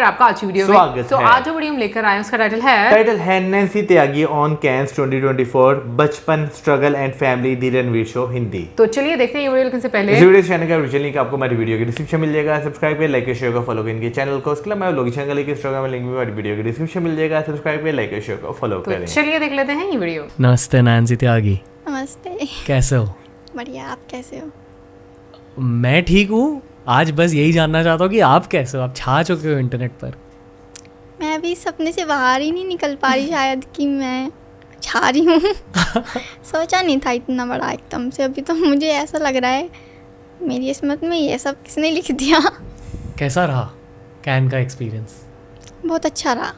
आपका आज की वीडियो में। तो आज जो वीडियो हम लेकर आए हैं उसका टाइटल है नैन्सी त्यागी ऑन कैंस 2024 बचपन struggle and family the Ranveer show Hindi. तो चलिए देखते हैं ये वीडियो लेकिन से पहले इस वीडियो चैनल का ओरिजिनल लिंक आपको हमारी वीडियो के डिस्क्रिप्शन मिल जाएगा। सब्सक्राइब करिए, लाइक शेयर को फॉलो करेंगे चैनल को। उसके अलावा लोग चैनल के इंस्टाग्राम लिंक भी हमारी वीडियो के डिस्क्रिप्शन मिल जाएगा। सब्सक्राइब करिए, लाइक शेयर को फॉलो करें। चलिए देख लेते हैं ये वीडियो। नमस्ते नैन्सी त्यागी। नमस्ते। कैसे हो? बढ़िया, आप कैसे हो? मैं ठीक हूँ। आज बस यही जानना चाहता हूँ कि आप कैसे हो। आप छा चुके हो इंटरनेट पर। मैं अभी सपने से बाहर ही नहीं निकल पा रही शायद कि मैं छा रही हूँ। सोचा नहीं था इतना बड़ा एकदम से। अभी तो मुझे ऐसा लग रहा है मेरी किस्मत में ये सब किसने लिख दिया। कैसा रहा कैन का एक्सपीरियंस? बहुत अच्छा रहा।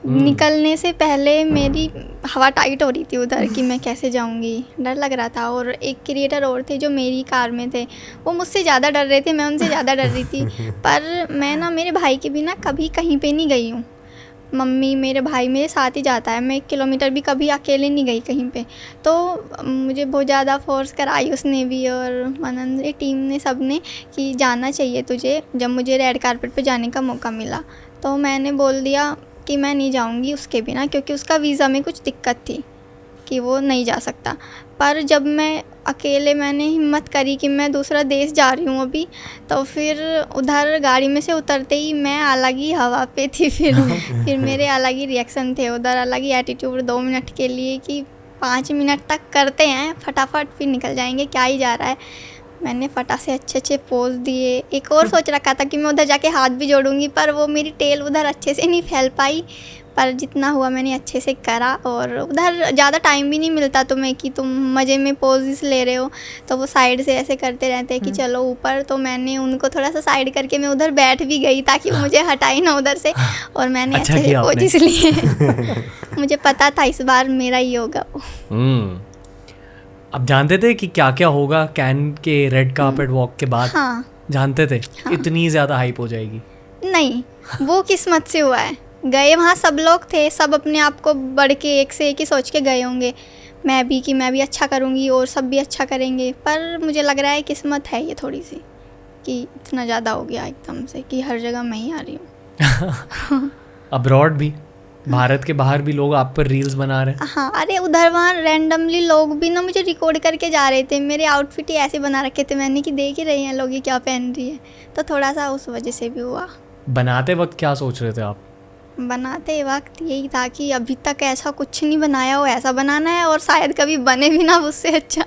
निकलने से पहले मेरी हवा टाइट हो रही थी उधर कि मैं कैसे जाऊंगी, डर लग रहा था। और एक क्रिएटर और थे जो मेरी कार में थे, वो मुझसे ज़्यादा डर रहे थे, मैं उनसे ज़्यादा डर रही थी। पर मैं ना मेरे भाई के बिना कभी कहीं पे नहीं गई हूँ। मम्मी मेरे भाई मेरे साथ ही जाता है, मैं 1 किलोमीटर भी कभी अकेले नहीं गई कहीं पे। तो मुझे बहुत ज़्यादा फोर्स कराई उसने भी और मनन ने, टीम ने, सब ने कि जाना चाहिए तुझे। जब मुझे रेड कारपेट पे जाने का मौका मिला तो मैंने बोल दिया कि मैं नहीं जाऊंगी उसके बिना, क्योंकि उसका वीज़ा में कुछ दिक्कत थी कि वो नहीं जा सकता। पर जब मैं अकेले मैंने हिम्मत करी कि मैं दूसरा देश जा रही हूँ अभी, तो फिर उधर गाड़ी में से उतरते ही मैं अलग ही हवा पे थी। फिर मेरे अलग ही रिएक्शन थे उधर, अलग ही एटीट्यूड 2 मिनट के लिए कि 5 मिनट तक करते हैं फटाफट फिर निकल जाएंगे, क्या ही जा रहा है। मैंने फटा से अच्छे अच्छे पोज दिए। एक और सोच रखा था कि मैं उधर जाके हाथ भी जोड़ूंगी, पर वो मेरी टेल उधर अच्छे से नहीं फैल पाई। पर जितना हुआ मैंने अच्छे से करा। और उधर ज़्यादा टाइम भी नहीं मिलता तुम्हें कि तुम मज़े में पोजेस ले रहे हो, तो वो साइड से ऐसे करते रहते हैं कि चलो ऊपर। तो मैंने उनको थोड़ा सा साइड करके मैं उधर बैठ भी गई ताकि वो मुझे हटाई ना उधर से। और मैंने अच्छे से पोजेस लिए। मुझे पता था इस बार मेरा ही होगा वो। अब जानते थे कि क्या क्या होगा कैन के रेड कार्पेट वॉक के बाद? हाँ जानते थे? हाँ। इतनी ज़्यादा हाइप हो जाएगी? नहीं, वो किस्मत से हुआ है। गए वहाँ सब लोग थे, सब अपने आप को बढ़ के एक से एक ही सोच के गए होंगे मैं भी, कि मैं भी अच्छा करूँगी और सब भी अच्छा करेंगे। पर मुझे लग रहा है किस्मत है ये थोड़ी सी कि इतना ज़्यादा हो गया एकदम से कि हर जगह मैं ही आ रही हूँ। अब्रॉड भी, भारत के बाहर भी लोग आप पर रील्स बना रहे हैं। हाँ, अरे उधर वहाँ रैंडमली लोग भी ना मुझे रिकॉर्ड करके जा रहे थे। मेरे आउटफिट ही ऐसे बना रखे थे मैंने कि देख ही रहे हैं लोग ये क्या पहन रही है। तो थोड़ा सा उस वजह से भी हुआ। बनाते वक्त क्या सोच रहे थे आप? बनाते वक्त यही था कि अभी तक ऐसा कुछ नहीं बनाया हो, ऐसा बनाना है और शायद कभी बने भी ना उससे अच्छा।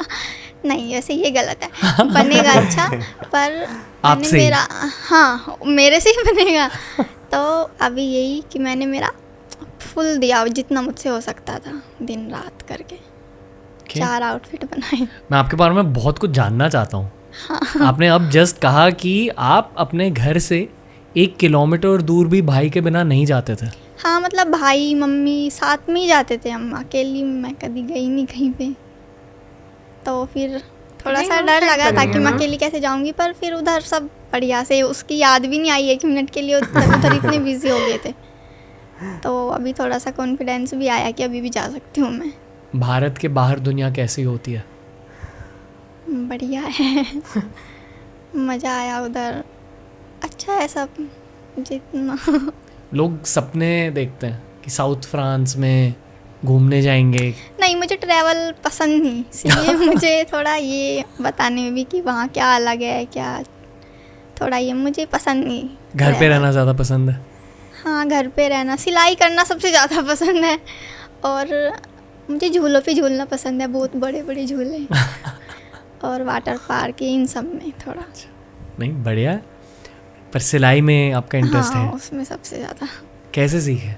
नहीं, वैसे ये गलत है, बनेगा अच्छा पर आपसे मेरा, हाँ मेरे से ही बनेगा। तो अभी यही कि मैंने मेरा फुल दिया जितना मुझसे हो सकता था, दिन रात करके 4 आउटफिट बनाए। मैं आपके बारे में बहुत कुछ जानना चाहता हूँ। हाँ। आपने अब जस्ट कहा कि आप अपने घर से 1 किलोमीटर दूर भी भाई के बिना नहीं जाते थे। हाँ, मतलब भाई मम्मी साथ में ही जाते थे, हम अकेली मैं कभी गई नहीं कहीं पे। तो फिर थोड़ा सा डर लगा था कि मैं अकेली कैसे जाऊंगी। पर फिर उधर सब बढ़िया से, उसकी याद भी नहीं आई 1 मिनट के लिए, उधर इतने बिजी हो गए थे। तो अभी थोड़ा सा कॉन्फिडेंस भी आया कि अभी भी जा सकती हूँ मैं। भारत के बाहर दुनिया कैसी होती है? बढ़िया है। मज़ा आया उधर, अच्छा है सब जितना। लोग सपने देखते हैं कि साउथ फ्रांस में घूमने जाएंगे। नहीं, मुझे ट्रैवल पसंद नहीं, इसलिए मुझे थोड़ा ये बताने में भी कि वहाँ क्या अलग है, क्या थोड़ा ये मुझे पसंद नहीं। घर पे रहना ज़्यादा पसंद है? हाँ, घर पे रहना, सिलाई करना सबसे ज़्यादा पसंद है। और मुझे झूलों पे झूलना पसंद है, बहुत बड़े बड़े झूले। और वाटर पार्क, इन सब में थोड़ा नहीं, बढ़िया है। पर सिलाई में आपका इंटरेस्ट हाँ, है? उसमें सबसे ज़्यादा। कैसे सीखे?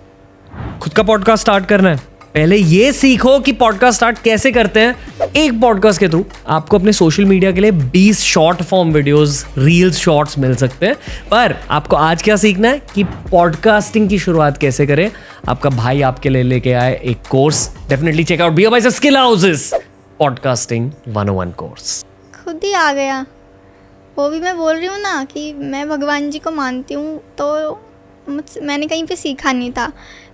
खुद का पॉडकास्ट स्टार्ट करना है, पहले ये सीखो कि पॉडकास्ट स्टार्ट कैसे करते हैं। एक पॉडकास्ट के थ्रू आपको अपने सोशल मीडिया के लिए 20 short form videos, reels, shorts मिल सकते हैं। पर आपको आज क्या सीखना है कि पॉडकास्टिंग की शुरुआत कैसे करें। आपका भाई आपके लिए लेके आए एक course. Definitely check out BO by skill houses podcasting 101 course. खुद ही आ गया, वो भी मैं बोल रही हूँ ना कि मैं भगवान जी को मानती हूँ, तो मैंने कहीं पे सीखा नहीं था।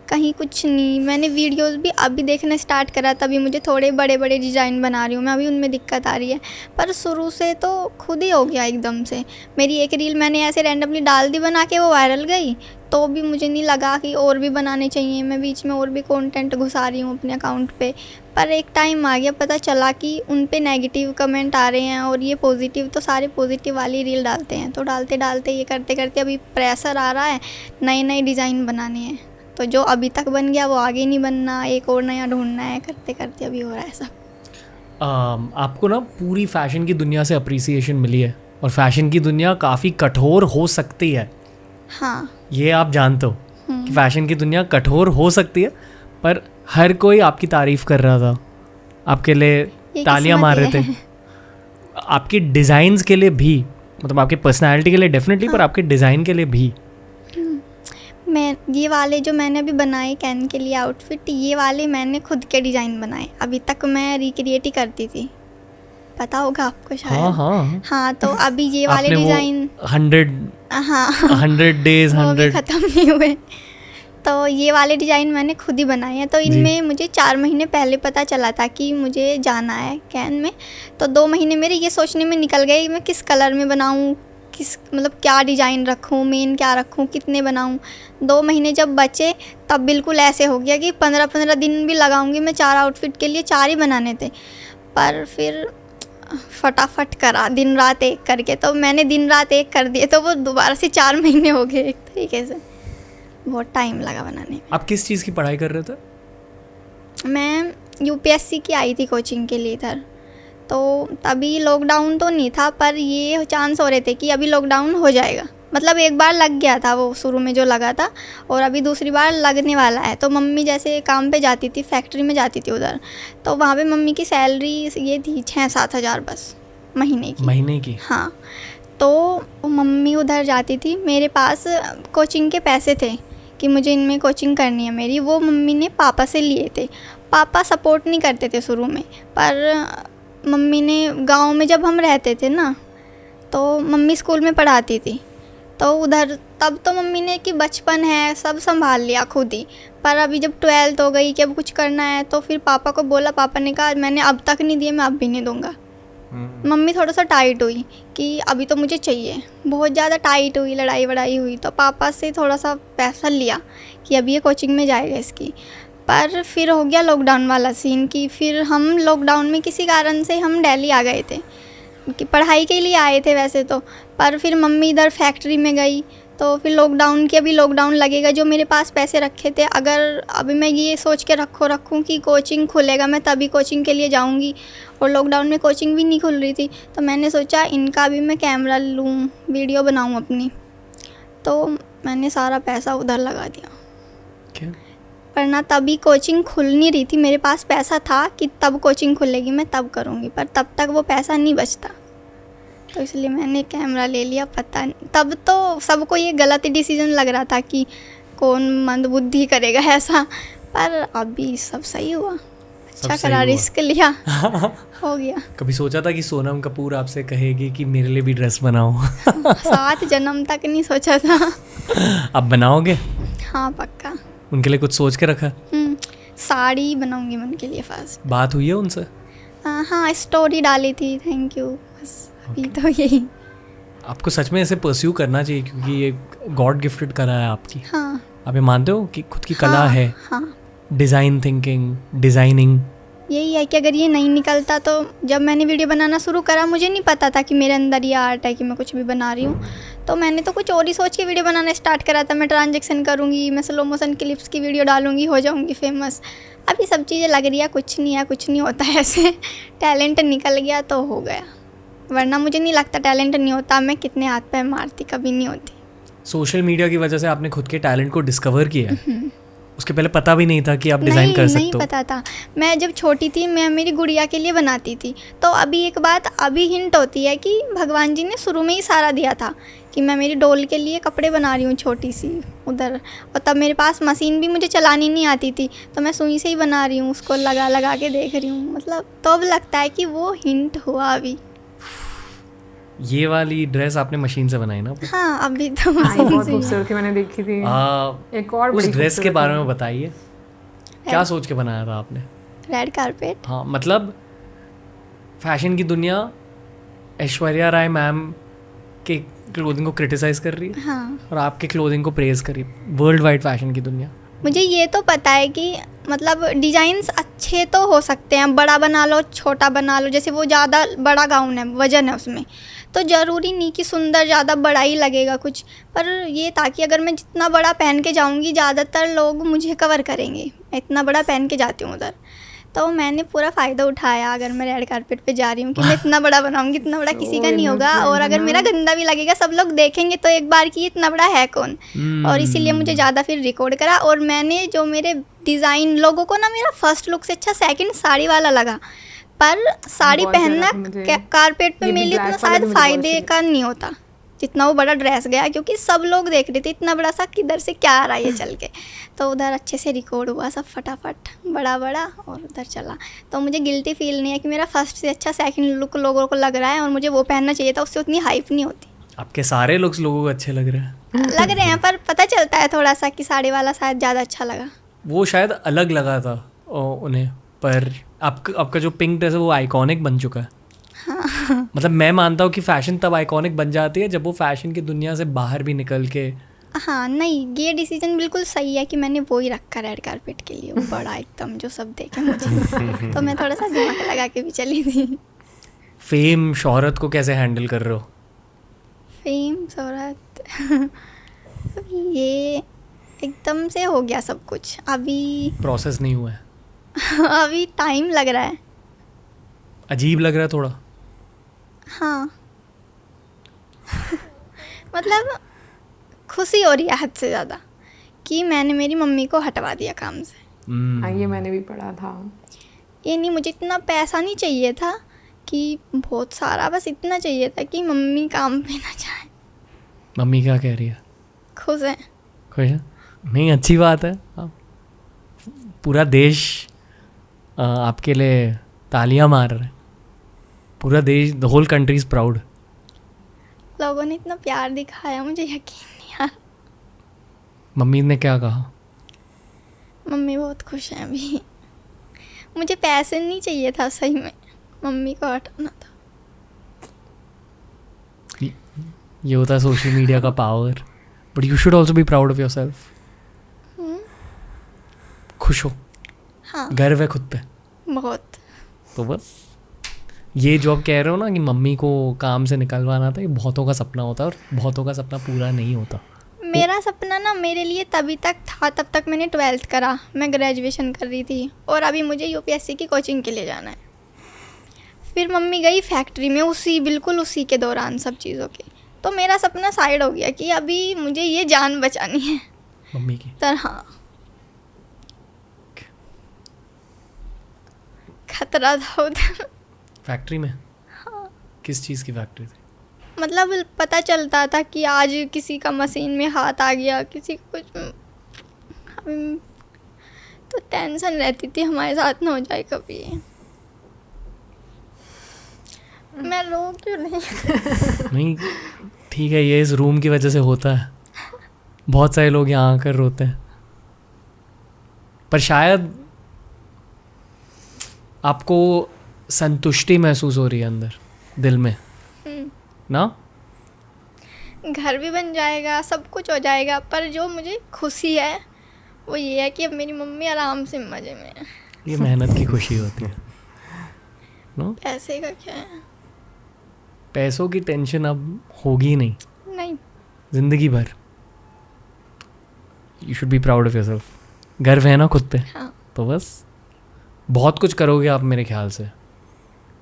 कहीं कुछ नहीं। मैंने वीडियोस भी अभी देखना स्टार्ट करा, तभी मुझे थोड़े बड़े बड़े डिज़ाइन बना रही हूँ मैं, अभी उनमें दिक्कत आ रही है। पर शुरू से तो खुद ही हो गया एकदम से। मेरी एक रील मैंने ऐसे रैंडमली डाल दी बना के, वो वायरल गई, तो भी मुझे नहीं लगा कि और भी बनाने चाहिए। मैं बीच में और भी कंटेंट घुसा रही हूँ अपने अकाउंट पे। पर एक टाइम आ गया, पता चला कि उन पे नेगेटिव कमेंट आ रहे हैं और ये पॉजिटिव, तो सारे पॉजिटिव वाली रील डालते हैं। तो डालते डालते ये करते करते अभी प्रेशर आ रहा है, नए नए डिज़ाइन बनाने हैं। तो जो अभी तक बन गया वो आगे नहीं बनना, एक और नया ढूंढना है, करते करते अभी हो रहा है सब। आपको ना पूरी फैशन की दुनिया से अप्रिसिएशन मिली है, और फैशन की दुनिया काफ़ी कठोर हो सकती है। हाँ, ये आप जानते हो कि फैशन की दुनिया कठोर हो सकती है, पर हर कोई आपकी तारीफ कर रहा था, आपके लिए तालियां मार रहे थे, आपकी डिज़ाइंस के लिए भी, मतलब आपकी पर्सनालिटी के लिए डेफिनेटली, पर आपके डिज़ाइन के लिए भी। मैं ये वाले जो मैंने अभी बनाए कैन के लिए आउटफिट, ये वाले मैंने खुद के डिज़ाइन बनाए। अभी तक मैं रिक्रिएट ही करती थी, पता होगा आपको शायद। हाँ, तो अभी ये वाले डिज़ाइन 100 डेज वो भी ख़त्म नहीं हुए। तो ये वाले डिज़ाइन मैंने खुद ही बनाए हैं। तो इनमें मुझे 4 महीने पहले पता चला था कि मुझे जाना है कैन में। तो 2 महीने मेरे ये सोचने में निकल गए मैं किस कलर में बनाऊँ, किस मतलब क्या डिज़ाइन रखूँ, मेन क्या रखूँ, कितने बनाऊँ। 2 महीने जब बचे तब बिल्कुल ऐसे हो गया कि 15-15 दिन भी लगाऊंगी मैं 4 आउटफिट के लिए, 4 ही बनाने थे। पर फिर फटाफट करा दिन रात एक करके, तो मैंने दिन रात एक कर दिए, तो वो दोबारा से 4 महीने हो गए एक तरीके से। बहुत टाइम लगा बनाने में। आप किस चीज़ की पढ़ाई कर रहे थे? मैं यूपीएससी की आई थी कोचिंग के लिए इधर। तो तभी लॉकडाउन तो नहीं था, पर ये चांस हो रहे थे कि अभी लॉकडाउन हो जाएगा। मतलब एक बार लग गया था वो शुरू में जो लगा था, और अभी दूसरी बार लगने वाला है। तो मम्मी जैसे काम पे जाती थी, फैक्ट्री में जाती थी उधर, तो वहाँ पे मम्मी की सैलरी ये थी 6-7 हज़ार बस महीने की। हाँ, तो मम्मी उधर जाती थी, मेरे पास कोचिंग के पैसे थे कि मुझे इनमें कोचिंग करनी है मेरी, वो मम्मी ने पापा से लिए थे। पापा सपोर्ट नहीं करते थे शुरू में, पर मम्मी ने गांव में जब हम रहते थे ना, तो मम्मी स्कूल में पढ़ाती थी, तो उधर तब तो मम्मी ने कि बचपन है सब संभाल लिया खुद ही। पर अभी जब 12th हो गई कि अब कुछ करना है, तो फिर पापा को बोला, पापा ने कहा मैंने अब तक नहीं दिए, मैं अब भी नहीं दूंगा। मम्मी थोड़ा सा टाइट हुई कि अभी तो मुझे चाहिए, बहुत ज़्यादा टाइट हुई, लड़ाई वड़ाई हुई, तो पापा से थोड़ा सा पैसा लिया कि अभी ये कोचिंग में जाएगा इसकी। पर फिर हो गया लॉकडाउन वाला सीन कि फिर हम लॉकडाउन में किसी कारण से हम दिल्ली आ गए थे, कि पढ़ाई के लिए आए थे वैसे तो, पर फिर मम्मी इधर फैक्ट्री में गई। तो फिर लॉकडाउन के अभी लॉकडाउन लगेगा, जो मेरे पास पैसे रखे थे, अगर अभी मैं ये सोच के रखूँ कि कोचिंग खुलेगा मैं तभी कोचिंग के लिए जाऊँगी, और लॉकडाउन में कोचिंग भी नहीं खुल रही थी, तो मैंने सोचा इनका भी मैं कैमरा लूँ, वीडियो बनाऊँ अपनी। तो मैंने सारा पैसा उधर लगा दिया। क्या? पर ना तभी कोचिंग खुल नहीं रही थी, मेरे पास पैसा था कि तब कोचिंग खुलेगी मैं तब करूँगी, पर तब तक वो पैसा नहीं बचता, तो इसलिए मैंने कैमरा ले लिया। पता नहीं, तब तो सबको ये गलत डिसीजन लग रहा था कि कौन मंदबुद्धि करेगा ऐसा, पर अभी सब सही हुआ, अच्छा करा, रिस्क लिया हो गया। कभी सोचा था कि सोनम कपूर आपसे कहेगी कि मेरे लिए भी ड्रेस बनाओ? 7 जन्म तक नहीं सोचा था। अब बनाओगे? हाँ पक्का। उनके लिए कुछ सोच के रखा? साड़ी बनाऊंगी मैं उनके लिए फर्स्ट। बात हुई है उनसे? हाँ, स्टोरी डाली थी, थैंक यू, बस अभी तो यही। आपको सच में ऐसे परस्यू करना चाहिए, क्योंकि ये गॉड गिफ्टेड कला है आपकी। हाँ, आप ये मानते हो कि खुद की कला है? हाँ, डिज़ाइन थिंकिंग, डिज़ाइनिंग, यही है कि अगर ये नहीं निकलता, तो जब मैंने वीडियो बनाना शुरू करा मुझे नहीं पता था कि मेरे अंदर ये आर्ट है कि मैं कुछ भी बना रही हूँ, तो मैंने तो कुछ और ही सोच के वीडियो बनाना स्टार्ट करा था। मैं ट्रांजैक्शन करूँगी, मैं स्लो मोशन क्लिप्स की वीडियो डालूँगी, हो जाऊँगी फेमस। अब ये सब चीज़ें लग रही है, कुछ नहीं है, कुछ नहीं होता है ऐसे। टैलेंट निकल गया तो हो गया, वरना मुझे नहीं लगता टैलेंट नहीं होता, मैं कितने हाथ पैर मारती, कभी नहीं होती। सोशल मीडिया की वजह से आपने खुद के टैलेंट को डिस्कवर किया है। उसके पहले पता भी नहीं था कि आप डिज़ाइन कर सकते हो? नहीं पता था। मैं जब छोटी थी, मैं मेरी गुड़िया के लिए बनाती थी, तो अभी एक बात अभी हिंट होती है कि भगवान जी ने शुरू में ही सारा दिया था कि मैं मेरी डॉल के लिए कपड़े बना रही हूँ छोटी सी उधर, और तब मेरे पास मशीन भी मुझे चलानी नहीं आती थी, तो मैं सुई से ही बना रही हूँ, उसको लगा लगा के देख रही हूँ, मतलब तो अब लगता है कि वो हिंट हुआ अभी। ये वाली ड्रेस आपने मशीन से बनाई ना? हाँ अभी तो हाँ, ये बहुत खूबसूरत थी, मैंने देखी थी। एक और उस बड़ी ड्रेस के खूबसूरत बारे थी। में बताइए, क्या सोच के बनाया था आपने? Red carpet. हाँ मतलब फैशन की दुनिया ऐश्वर्या राय मैम के क्लोथिंग को क्रिटिसाइज कर रही है हाँ और आपके क्लोथिंग को प्रेज कर रही है, वर्ल्ड वाइड फैशन की दुनिया। मुझे ये तो पता है कि मतलब डिज़ाइंस अच्छे तो हो सकते हैं, बड़ा बना लो छोटा बना लो, जैसे वो ज़्यादा बड़ा गाउन है, वजन है उसमें, तो ज़रूरी नहीं कि सुंदर ज़्यादा बड़ा ही लगेगा कुछ, पर ये ताकि अगर मैं जितना बड़ा पहन के जाऊंगी ज़्यादातर लोग मुझे कवर करेंगे, मैं इतना बड़ा पहन के जाती हूँ उधर, तो मैंने पूरा फ़ायदा उठाया अगर मैं रेड कारपेट पे जा रही हूँ कि मैं इतना बड़ा बनाऊंगी, इतना बड़ा किसी का नहीं होगा, और अगर मेरा गंदा भी लगेगा सब लोग देखेंगे तो एक बार कि ये इतना बड़ा है कौन। और इसीलिए मुझे ज़्यादा फिर रिकॉर्ड करा, और मैंने जो मेरे डिज़ाइन लोगों को ना मेरा फर्स्ट लुक से अच्छा सेकंड साड़ी वाला लगा, पर साड़ी बहुत प्यारा पहनना था मुझे। कारपेट पे ये भी मेरे लिए black इतना वाला शायद भी मुझे बहुत फ़ायदे अच्छा का नहीं होता जितना वो बड़ा ड्रेस गया, क्योंकि सब लोग देख रहे थे इतना बड़ा सा किधर से क्या आ रहा है ये चल के, तो उधर अच्छे से रिकॉर्ड हुआ सब फटाफट बड़ा बड़ा और उधर चला, तो मुझे गिल्टी फील नहीं है कि मेरा फर्स्ट से अच्छा सेकंड लुक लोगों को लग रहा है और मुझे वो पहनना चाहिए था, उससे उतनी हाइप नहीं होती। आपके सारे लुक्स लोगों को अच्छे लग रहे हैं। लग रहे हैं पर पता चलता है थोड़ा सा कि साड़ी वाला शायद ज़्यादा अच्छा लगा। वो शायद अलग लगा था उन्हें, पर आपका जो पिंक ड्रेस है वो आइकॉनिक बन चुका है। हाँ मतलब मैं मानता हूँ कि फैशन तब आइकॉनिक बन जाती है जब वो फैशन की दुनिया से बाहर भी निकल के। हाँ नहीं ये डिसीजन बिल्कुल सही है कि मैंने वो ही रखा रेड कारपेट के लिए, वो बड़ा एकदम जो सब देखे मुझे तो मैं थोड़ा सा दिमाग लगा के भी चली थी। फेम शोहरत को कैसे हैंडल कर रहे हो? फेम शोहरत ये एकदम से हो गया सब कुछ, अभी प्रोसेस नहीं हुआ है? अभी टाइम लग रहा है। अजीब लग रहा है थोड़ा? हाँ मतलब खुशी हो रही है हद से ज़्यादा कि मैंने मेरी मम्मी को हटवा दिया काम से। हाँ ये मैंने भी पढ़ा था। ये नहीं, मुझे इतना पैसा नहीं चाहिए था कि बहुत सारा, बस इतना चाहिए था कि मम्मी काम पे ना जाए। मम्मी क्या कह रही है? खुश है। खुश है? नहीं अच्छी बात है। पूरा देश आपके लिए तालियां मार रहा है, पूरा देश, the whole country is proud. लोगों ने इतना प्यार दिखाया, मुझे यकीन नहीं आ रहा। मम्मी ने क्या कहा? मम्मी बहुत खुश हैं अभी। मुझे पैसे नहीं चाहिए था सही में, मम्मी को हटाना था। ये होता है सोशल मीडिया का power, but you should also be proud of your self. खुश हो? हाँ गर्व है खुद पे? बहुत। तो बस ये जो आप कह रहे हो ना कि मम्मी को काम से निकलवाना था, ये बहुतों का सपना होता है और बहुतों का सपना पूरा नहीं होता। मेरा सपना ना मेरे लिए तभी तक था, तब तक मैंने 12th करा, मैं ग्रेजुएशन कर रही थी और अभी मुझे यूपीएससी की कोचिंग के लिए जाना है। फिर मम्मी गई फैक्ट्री में बिल्कुल उसी के दौरान सब चीज़ों के, तो मेरा सपना साइड हो गया कि अभी मुझे ये जान बचानी है मम्मी की। तो हाँ खतरा था उधर फैक्ट्री में? किस चीज़ की फैक्ट्री थी? मतलब पता चलता था कि आज किसी का मशीन में हाथ आ गया, किसी को कुछ, तो टेंशन रहती थी हमारे साथ ना हो जाए कभी। मैं रो क्यों नहीं? नहीं ठीक है, ये इस रूम की वजह से होता है, बहुत सारे लोग यहाँ आकर रोते हैं, पर शायद आपको संतुष्टि महसूस हो रही है अंदर दिल में ना? घर भी बन जाएगा, सब कुछ हो जाएगा, पर जो मुझे खुशी है वो ये है कि अब मेरी मम्मी आराम से मज़े में है। ये मेहनत की खुशी होती है नो? पैसे का क्या है? पैसों की टेंशन अब होगी नहीं नहीं। जिंदगी भर। You should be proud of yourself. गर्व है ना खुद पे? हाँ तो बस बहुत कुछ करोगे आप मेरे ख्याल से,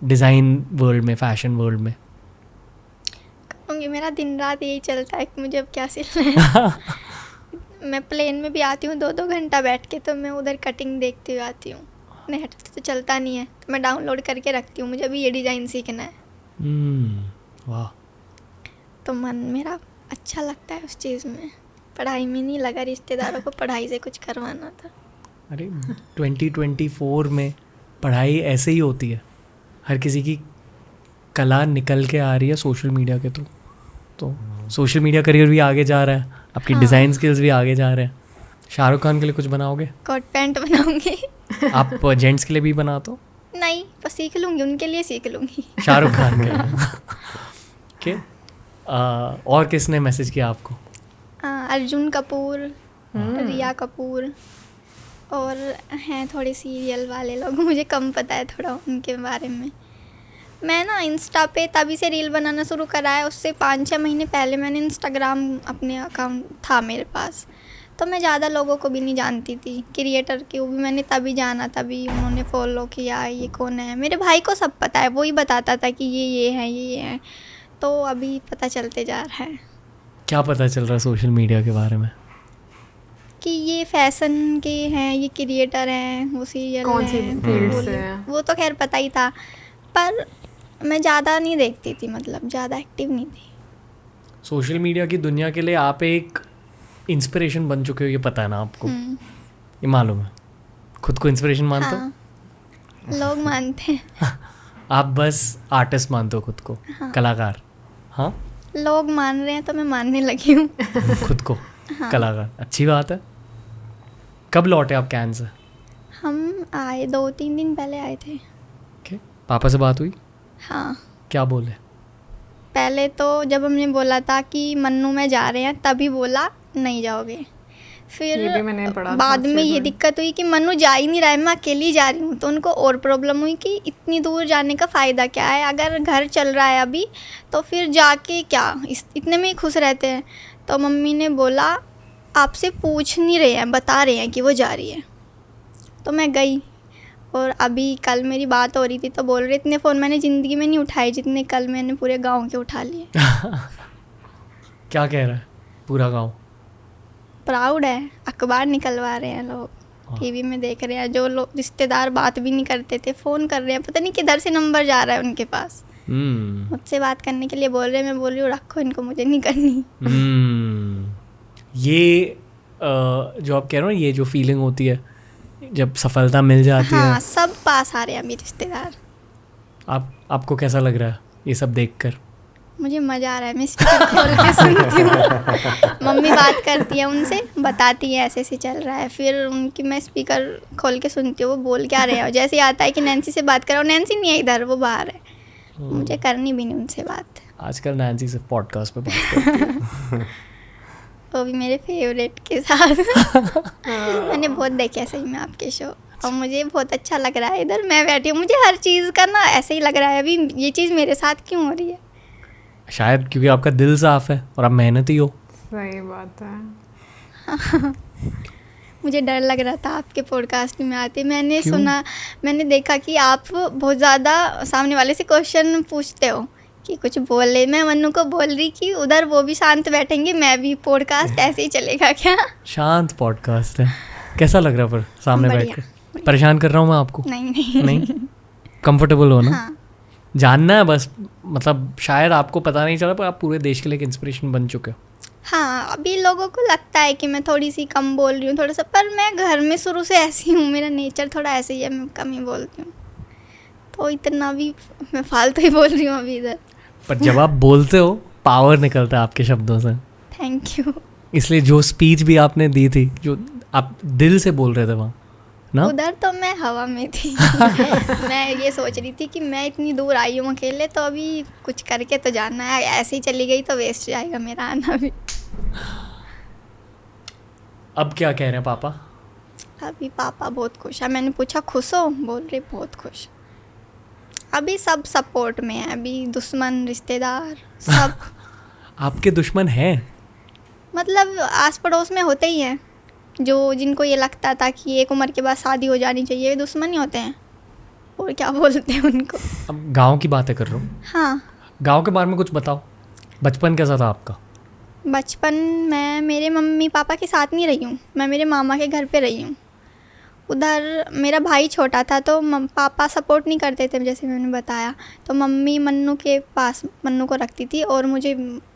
डिज़ाइन वर्ल्ड में, फैशन वर्ल्ड में। करूँगी, मेरा दिन रात यही चलता है कि मुझे अब क्या सिलना है। मैं प्लेन में भी आती हूँ 2-2 घंटा बैठ के, तो मैं उधर कटिंग देखती हुई आती हूँ। नेट तो चलता नहीं है तो मैं डाउनलोड करके रखती हूँ, मुझे अभी ये डिज़ाइन सीखना है। वाह। तो मन मेरा अच्छा लगता है उस चीज़ में, पढ़ाई में नहीं लगा। रिश्तेदारों को पढ़ाई से कुछ करवाना था। अरे 2024 में पढ़ाई ऐसे ही होती है, हर किसी की कला निकल के आ रही है सोशल मीडिया के थ्रू, तो सोशल मीडिया करियर भी आगे जा रहा है, आपकी डिज़ाइन स्किल्स भी आगे जा रहे हैं। शाहरुख खान के लिए कुछ बनाओगे? कोट पैंट बनाऊंगी। आप जेंट्स के लिए भी बनाते हो? नहीं, पर सीख लूँगी, उनके लिए सीख लूँगी। शाहरुख खान के लिए। ओके, और किसने मैसेज किया आपको? अर्जुन कपूर, रिया कपूर, और हैं थोड़े सीरियल वाले लोग, मुझे कम पता है थोड़ा उनके बारे में। मैं ना इंस्टा पे तभी से रील बनाना शुरू करा है, उससे 5-6 महीने पहले मैंने इंस्टाग्राम अपने अकाउंट था मेरे पास, तो मैं ज़्यादा लोगों को भी नहीं जानती थी, क्रिएटर को भी मैंने तभी जाना, तभी उन्होंने फॉलो किया, ये कौन है। मेरे भाई को सब पता है, वो ही बताता था कि ये है, ये है, तो अभी पता चलते जा रहा है। क्या पता चल रहा है सोशल मीडिया के बारे में? कि ये फैशन के हैं, ये क्रिएटर हैं, वो सीरियल कौन सी फील्ड से हैं? वो तो खैर पता ही था, पर मैं ज़्यादा नहीं देखती थी, मतलब ज़्यादा एक्टिव नहीं थी। सोशल मीडिया की दुनिया के लिए आप एक इंस्पिरेशन बन चुके हो, ये पता है ना आपको? ये मालूम है? खुद को इंस्पिरेशन मानते हो? हाँ, लोग मानते हैं। आप बस आर्टिस्ट मानते हो खुद को? हाँ। कलाकार? हाँ, लोग मान रहे हैं तो मैं मानने लगी हूँ। खुद को कलाकार, अच्छी बात है। कब लौटे आप कैन से? हम आए 2-3 दिन पहले आए थे। ओके, पापा से बात हुई? हाँ, क्या बोले? पहले तो जब हमने बोला था कि मन्नू में जा रहे हैं, तभी बोला नहीं जाओगे। ये भी मैंने फिर पढ़ा था बाद में उससे ये भी। दिक्कत हुई कि मन्नू जा ही नहीं रहा है, मैं अकेली जा रही हूँ, तो उनको और प्रॉब्लम हुई कि इतनी दूर जाने का फ़ायदा क्या है, अगर घर चल रहा है अभी तो फिर जाके क्या, इतने में ही खुश रहते हैं। तो मम्मी ने बोला आपसे पूछ नहीं रहे हैं, बता रहे हैं कि वो जा रही है। तो मैं गई, और अभी कल मेरी बात हो रही थी तो बोल रहे इतने फ़ोन मैंने ज़िंदगी में नहीं उठाए जितने कल मैंने पूरे गांव के उठा लिए। क्या कह रहा है पूरा गांव? प्राउड है, अखबार निकलवा रहे हैं लोग, टीवी में देख रहे हैं, जो लोग रिश्तेदार बात भी नहीं करते थे फ़ोन कर रहे हैं, पता नहीं किधर से नंबर जा रहा है उनके पास, मुझसे बात करने के लिए बोल रहे हैं। मैं बोल रही हूँ रखो इनको, मुझे नहीं करनी। ये जो आप कह रहे हो, ये जो फीलिंग होती है जब सफलता मिल जाती हाँ, है, सब पास आ रहे हैं अभी रिश्तेदार। आपको कैसा लग रहा है ये सब देखकर? मुझे मज़ा आ रहा है, मैं स्पीकर खोल के सुनती हूँ। मम्मी बात करती है उनसे, बताती है ऐसे ऐसे चल रहा है, फिर उनकी मैं स्पीकर खोल के सुनती हूँ वो बोल क्या रहे हो। जैसे आता है कि नैन्सी से बात करो, नैन्सी नहीं है इधर, वो बाहर है, मुझे करनी भी नहीं उनसे बात। आजकल नैन्सी सिर्फ पॉडकास्ट पे बात करती है। वो भी मेरे फेवरेट के साथ। मैंने बहुत देखे सही में आपके शो, और मुझे बहुत अच्छा लग रहा है इधर मैं बैठी हूँ। मुझे हर चीज़ का ना ऐसे ही लग रहा है, अभी ये चीज़ मेरे साथ क्यों हो रही है। शायद क्योंकि आपका दिल साफ है और आप मेहनती हो। सही बात है। मुझे डर लग रहा था आपके पॉडकास्ट में आते, मैंने सुना, मैंने देखा कि आप बहुत ज़्यादा सामने वाले से क्वेश्चन पूछते हो कि कुछ बोले। मैं मन्नू को बोल रही कि उधर वो भी शांत बैठेंगे, मैं भी, पॉडकास्ट ऐसे ही चलेगा क्या? शांत पॉडकास्ट है। कैसा लग रहा पर सामने बढ़िया, बैठकर? परेशान कर रहा हूँ मैं आपको? नहीं। कंफर्टेबल हो ना? हाँ, जानना है बस, मतलब शायद आपको पता नहीं चला पर आप पूरे देश के लिए एक इंस्पिरेशन बन चुके हो। हाँ, अभी लोगों को लगता है कि मैं थोड़ी सी कम बोल रही हूँ थोड़ा सा, पर मैं घर में शुरू से ऐसी हूँ, मेरा नेचर थोड़ा ऐसे ही है, मैं कम ही बोलती हूँ, तो इतना भी मैं फालतू ही बोल रही हूँ अभी इधर। पर जब आप बोलते हो पावर निकलता है आपके शब्दों से। Thank you. इसलिए जो स्पीच भी आपने दी थी, जो आप दिल से बोल रहे थे वहाँ ना, उधर तो मैं हवा में थी। मैं ये सोच रही थी कि मैं इतनी दूर आई हूँ अकेले, तो अभी कुछ करके तो जाना है, ऐसे ही चली गई तो वेस्ट जाएगा मेरा आना भी। अब क्या कह रहे हैं पापा? अभी पापा बहुत खुश है। मैंने पूछा खुश हो? बोल रहे बहुत खुश। अभी सब सपोर्ट में है, अभी दुश्मन रिश्तेदार सब। आपके दुश्मन हैं? मतलब आस पड़ोस में होते ही हैं, जो जिनको ये लगता था कि एक उम्र के बाद शादी हो जानी चाहिए, वे दुश्मन ही होते हैं, और क्या बोलते हैं उनको। अब गांव की बातें कर रहा हूँ। हाँ, गांव के बारे में कुछ बताओ, बचपन कैसा था आपका? बचपन मैं मेरे मम्मी पापा के साथ नहीं रही हूँ, मैं मेरे मामा के घर पे रही हूँ। उधर मेरा भाई छोटा था तो पापा सपोर्ट नहीं करते थे, जैसे मैंने बताया, तो मम्मी मन्नू के पास मन्नू को रखती थी और मुझे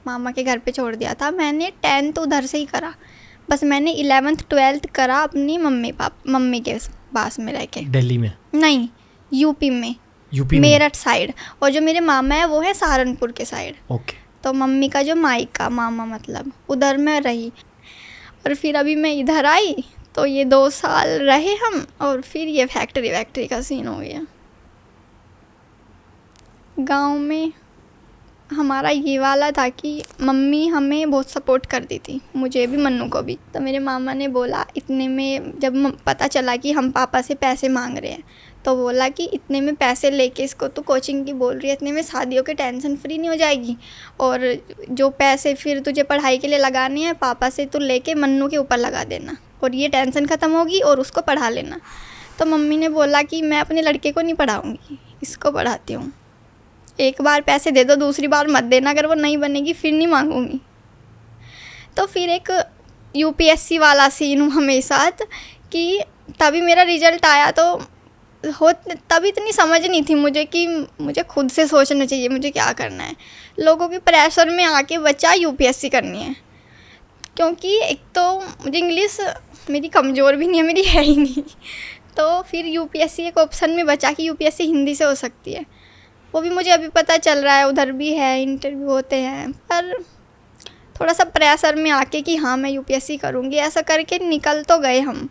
मामा के घर पे छोड़ दिया था। मैंने 10th उधर से ही करा, बस मैंने 11th 12th करा अपनी मम्मी के पास में रह के। दिल्ली में? नहीं, यूपी में, यूपी में? मेरठ साइड। और जो मेरे मामा है वो है सहारनपुर के साइड। ओके। तो मम्मी का जो मायका मामा मतलब उधर मैं रही। और फिर अभी मैं इधर आई तो ये 2 साल रहे हम, और फिर ये फैक्ट्री का सीन हो गया। गांव में हमारा ये वाला था कि मम्मी हमें बहुत सपोर्ट करती थी, मुझे भी मन्नू को भी। तो मेरे मामा ने बोला इतने में, जब पता चला कि हम पापा से पैसे मांग रहे हैं, तो बोला कि इतने में पैसे लेके इसको तो कोचिंग की बोल रही है, इतने में शादियों के टेंशन फ्री नहीं हो जाएगी, और जो पैसे फिर तुझे पढ़ाई के लिए लगाने हैं पापा से तो लेके मन्नू के ऊपर लगा देना, और ये टेंशन ख़त्म होगी और उसको पढ़ा लेना। तो मम्मी ने बोला कि मैं अपने लड़के को नहीं पढ़ाऊँगी, इसको पढ़ाती हूँ। एक बार पैसे दे दो, दूसरी बार मत देना, अगर वो नहीं बनेगी फिर नहीं मांगूंगी। तो फिर एक यूपीएससी वाला सीन हुआ मेरे साथ कि तभी मेरा रिजल्ट आया, तो तभी इतनी समझ नहीं थी मुझे कि मुझे खुद से सोचना चाहिए मुझे क्या करना है। लोगों के प्रेशर में आके बचा यूपीएससी करनी है, क्योंकि एक तो मुझे इंग्लिश मेरी कमज़ोर भी नहीं है, मेरी है ही नहीं। तो फिर यूपीएससी एक ऑप्शन में बचा कि यूपीएससी हिंदी से हो सकती है, वो भी मुझे अभी पता चल रहा है, उधर भी है, इंटरव्यू होते हैं। पर थोड़ा सा प्रेशर में आके कि हाँ मैं यूपीएससी करूँगी, ऐसा करके निकल तो गए हम।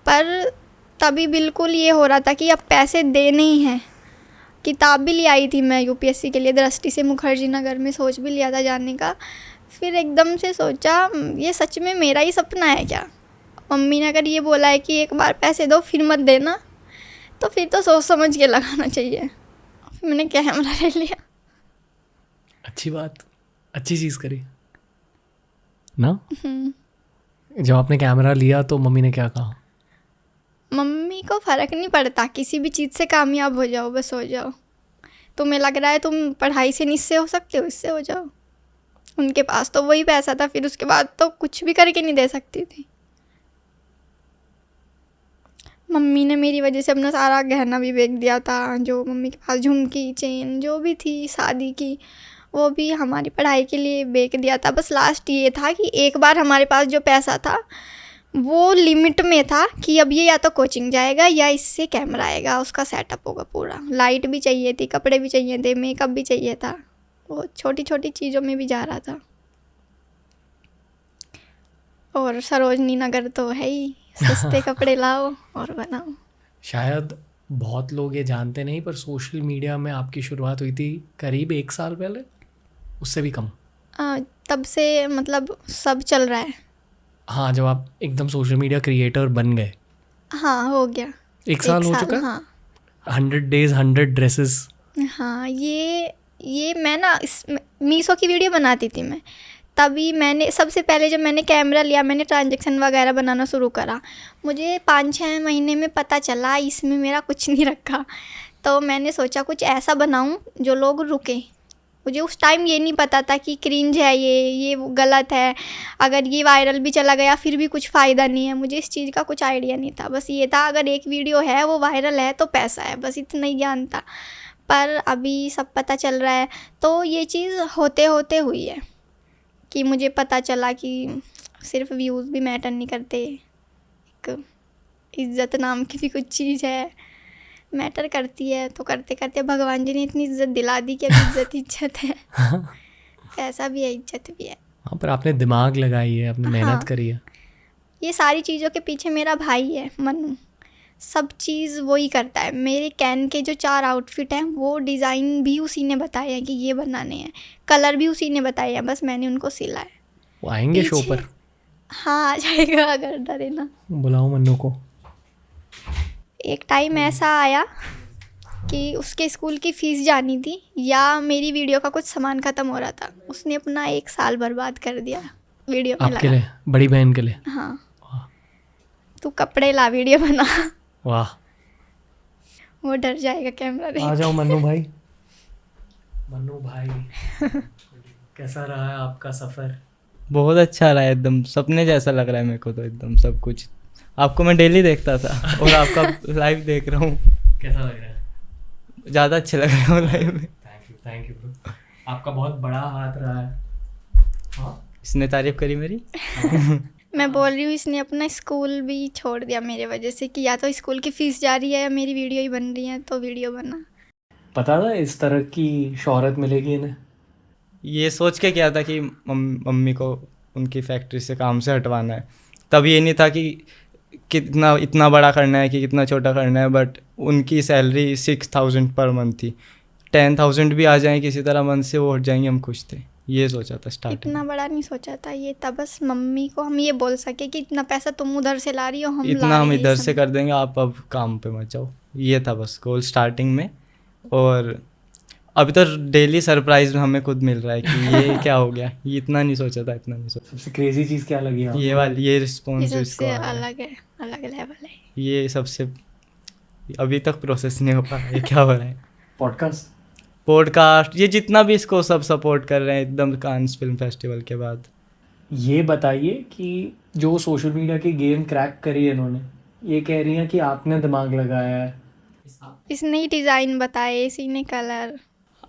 पर तभी बिल्कुल ये हो रहा था कि अब पैसे देने ही हैं। किताब भी ले आई थी मैं यूपीएससी के लिए, दृष्टि से मुखर्जी नगर में सोच भी लिया था जाने का। फिर एकदम से सोचा ये सच में मेरा ही सपना है क्या। मम्मी ने अगर ये बोला है कि एक बार पैसे दो फिर मत देना, तो फिर तो सोच समझ के लगाना चाहिए। फिर मैंने कैमरा ले लिया। अच्छी बात, अच्छी चीज़ करी ना। जब आपने कैमरा लिया तो मम्मी ने क्या कहा? मम्मी को फ़र्क नहीं पड़ता, किसी भी चीज़ से कामयाब हो जाओ, बस हो जाओ। तुम्हें लग रहा है तुम पढ़ाई से इससे हो सकते हो, इससे हो जाओ। उनके पास तो वही पैसा था, फिर उसके बाद तो कुछ भी करके नहीं दे सकती थी। मम्मी ने मेरी वजह से अपना सारा गहना भी बेच दिया था, जो मम्मी के पास झुमकी चेन जो भी थी शादी की, वो भी हमारी पढ़ाई के लिए बेच दिया था। बस लास्ट ये था कि एक बार हमारे पास जो पैसा था वो लिमिट में था कि अब ये या तो कोचिंग जाएगा या इससे कैमरा आएगा, उसका सेटअप होगा पूरा। लाइट भी चाहिए थी, कपड़े भी चाहिए थे, मेकअप भी चाहिए था, वो छोटी छोटी चीज़ों में भी जा रहा था। और सरोजनी नगर तो है ही, सस्ते कपड़े लाओ और बनाओ। शायद बहुत लोग ये जानते नहीं, पर सोशल मीडिया में आपकी शुरुआत हुई थी करीब 1 साल पहले, उससे भी कम। तब से मतलब सब चल रहा है। हाँ, जब आप एकदम सोशल मीडिया क्रिएटर बन गए। हाँ, हो गया 1 साल हो चुका। हाँ 100 days 100 ड्रेसेस। हाँ, ये मैं ना इस मीशो की वीडियो बनाती थी मैं। तभी मैंने सबसे पहले जब मैंने कैमरा लिया, मैंने ट्रांजैक्शन वगैरह बनाना शुरू करा। मुझे 5-6 महीने में पता चला इसमें मेरा कुछ नहीं रखा। तो मैंने सोचा कुछ ऐसा बनाऊं जो लोग रुके। मुझे उस टाइम ये नहीं पता था कि क्रिंज है, ये गलत है, अगर ये वायरल भी चला गया फिर भी कुछ फ़ायदा नहीं है। मुझे इस चीज़ का कुछ आइडिया नहीं था। बस ये था अगर एक वीडियो है वो वायरल है तो पैसा है, बस इतना ही ज्ञान था। पर अभी सब पता चल रहा है। तो ये चीज़ होते होते हुई है कि मुझे पता चला कि सिर्फ व्यूज़ भी मैटर नहीं करते, एक इज़्ज़त नाम की भी कुछ चीज़ है, मैटर करती है। तो करते करते भगवान जी ने इतनी इज्जत दिला दी कि अब इज्जत है। पैसा भी है, इज्जत भी है। हाँ, पर आपने दिमाग लगाई है, आपने मेहनत हाँ, करी है। ये सारी चीज़ों के पीछे मेरा भाई है मनु, सब चीज़ वही करता है। मेरे कैन के जो 4 आउटफिट हैं वो डिज़ाइन भी उसी ने बताया है कि ये बनाने हैं, कलर भी उसी ने बताया है, बस मैंने उनको सिला है। वो आएंगे शो पर? हाँ, आ जाएगा, अगर डरे ना। बुलाओ मन्नू को। एक टाइम ऐसा आया कि उसके स्कूल की फ़ीस जानी थी या मेरी वीडियो का कुछ सामान ख़त्म हो रहा था, उसने अपना 1 साल बर्बाद कर दिया वीडियो में आपके लिए, बड़ी बहन के लिए? हाँ, तू कपड़े ला वीडियो बना। वाह, वो डर जाएगा कैमरा देख। आ जाओ मन्नू भाई। मन्नू भाई कैसा रहा है आपका सफ़र? बहुत अच्छा रहा है, एकदम सपने जैसा लग रहा है मेरे को तो, एकदम सब कुछ। आपको मैं डेली देखता था और आपका लाइव देख रहा हूँ। कैसा लग रहा है? ज़्यादा अच्छे लग रहे हो लाइव में। Thank you bro. आपका बहुत बड़ा हाथ रहा है। हाँ, इसने तारीफ करी मेरी। मैं बोल रही हूँ इसने अपना स्कूल भी छोड़ दिया मेरे वजह से कि या तो स्कूल की फ़ीस जा रही है या मेरी वीडियो ही बन रही है, तो वीडियो बना। पता था इस तरह की शोहरत मिलेगी इन्हें? ये सोच के किया था कि मम्मी को उनकी फैक्ट्री से काम से हटवाना है। तब ये नहीं था कि कितना इतना बड़ा करना है कि कितना छोटा करना है, बट उनकी सैलरी 6,000 पर मंथ थी। 10,000 भी आ जाए किसी तरह मंथ से वो उठ जाएंगे, हम खुश थे। ये सोचा था स्टार्टिंग। इतना बड़ा नहीं सोचा था, ये था बस मम्मी को हम ये बोल सके कि इतना पैसा तुम उधर से ला रही हो, हम इतना ला हम रहे हैं इधर ये से सब। कर देंगे, आप अब काम पे मत जाओ। ये था बस गोल स्टार्टिंग में। और अभी तो डेली सरप्राइज हमें खुद मिल रहा है कि ये क्या हो गया, ये इतना नहीं सोचा था, इतना नहीं सोचा। सबसे क्रेजी चीज़ क्या लगी आपको? ये वाली ये ये रिस्पॉन्स जो इसको सबसे आ रहा है, अलग है, अलग लेवल है। ये सबसे अभी तक प्रोसेस नहीं हो पा रहा है क्या हो रहा है। पॉडकास्ट? पॉडकास्ट, ये जितना भी इसको सब सपोर्ट कर रहे हैं एकदम कांस फिल्म फेस्टिवल के बाद। ये बताइए कि जो सोशल मीडिया की गेम क्रैक करी है इन्होंने, ये कह रही हैं कि आपने दिमाग लगाया है। इसने ही डिज़ाइन बताए, इसी ने कलर,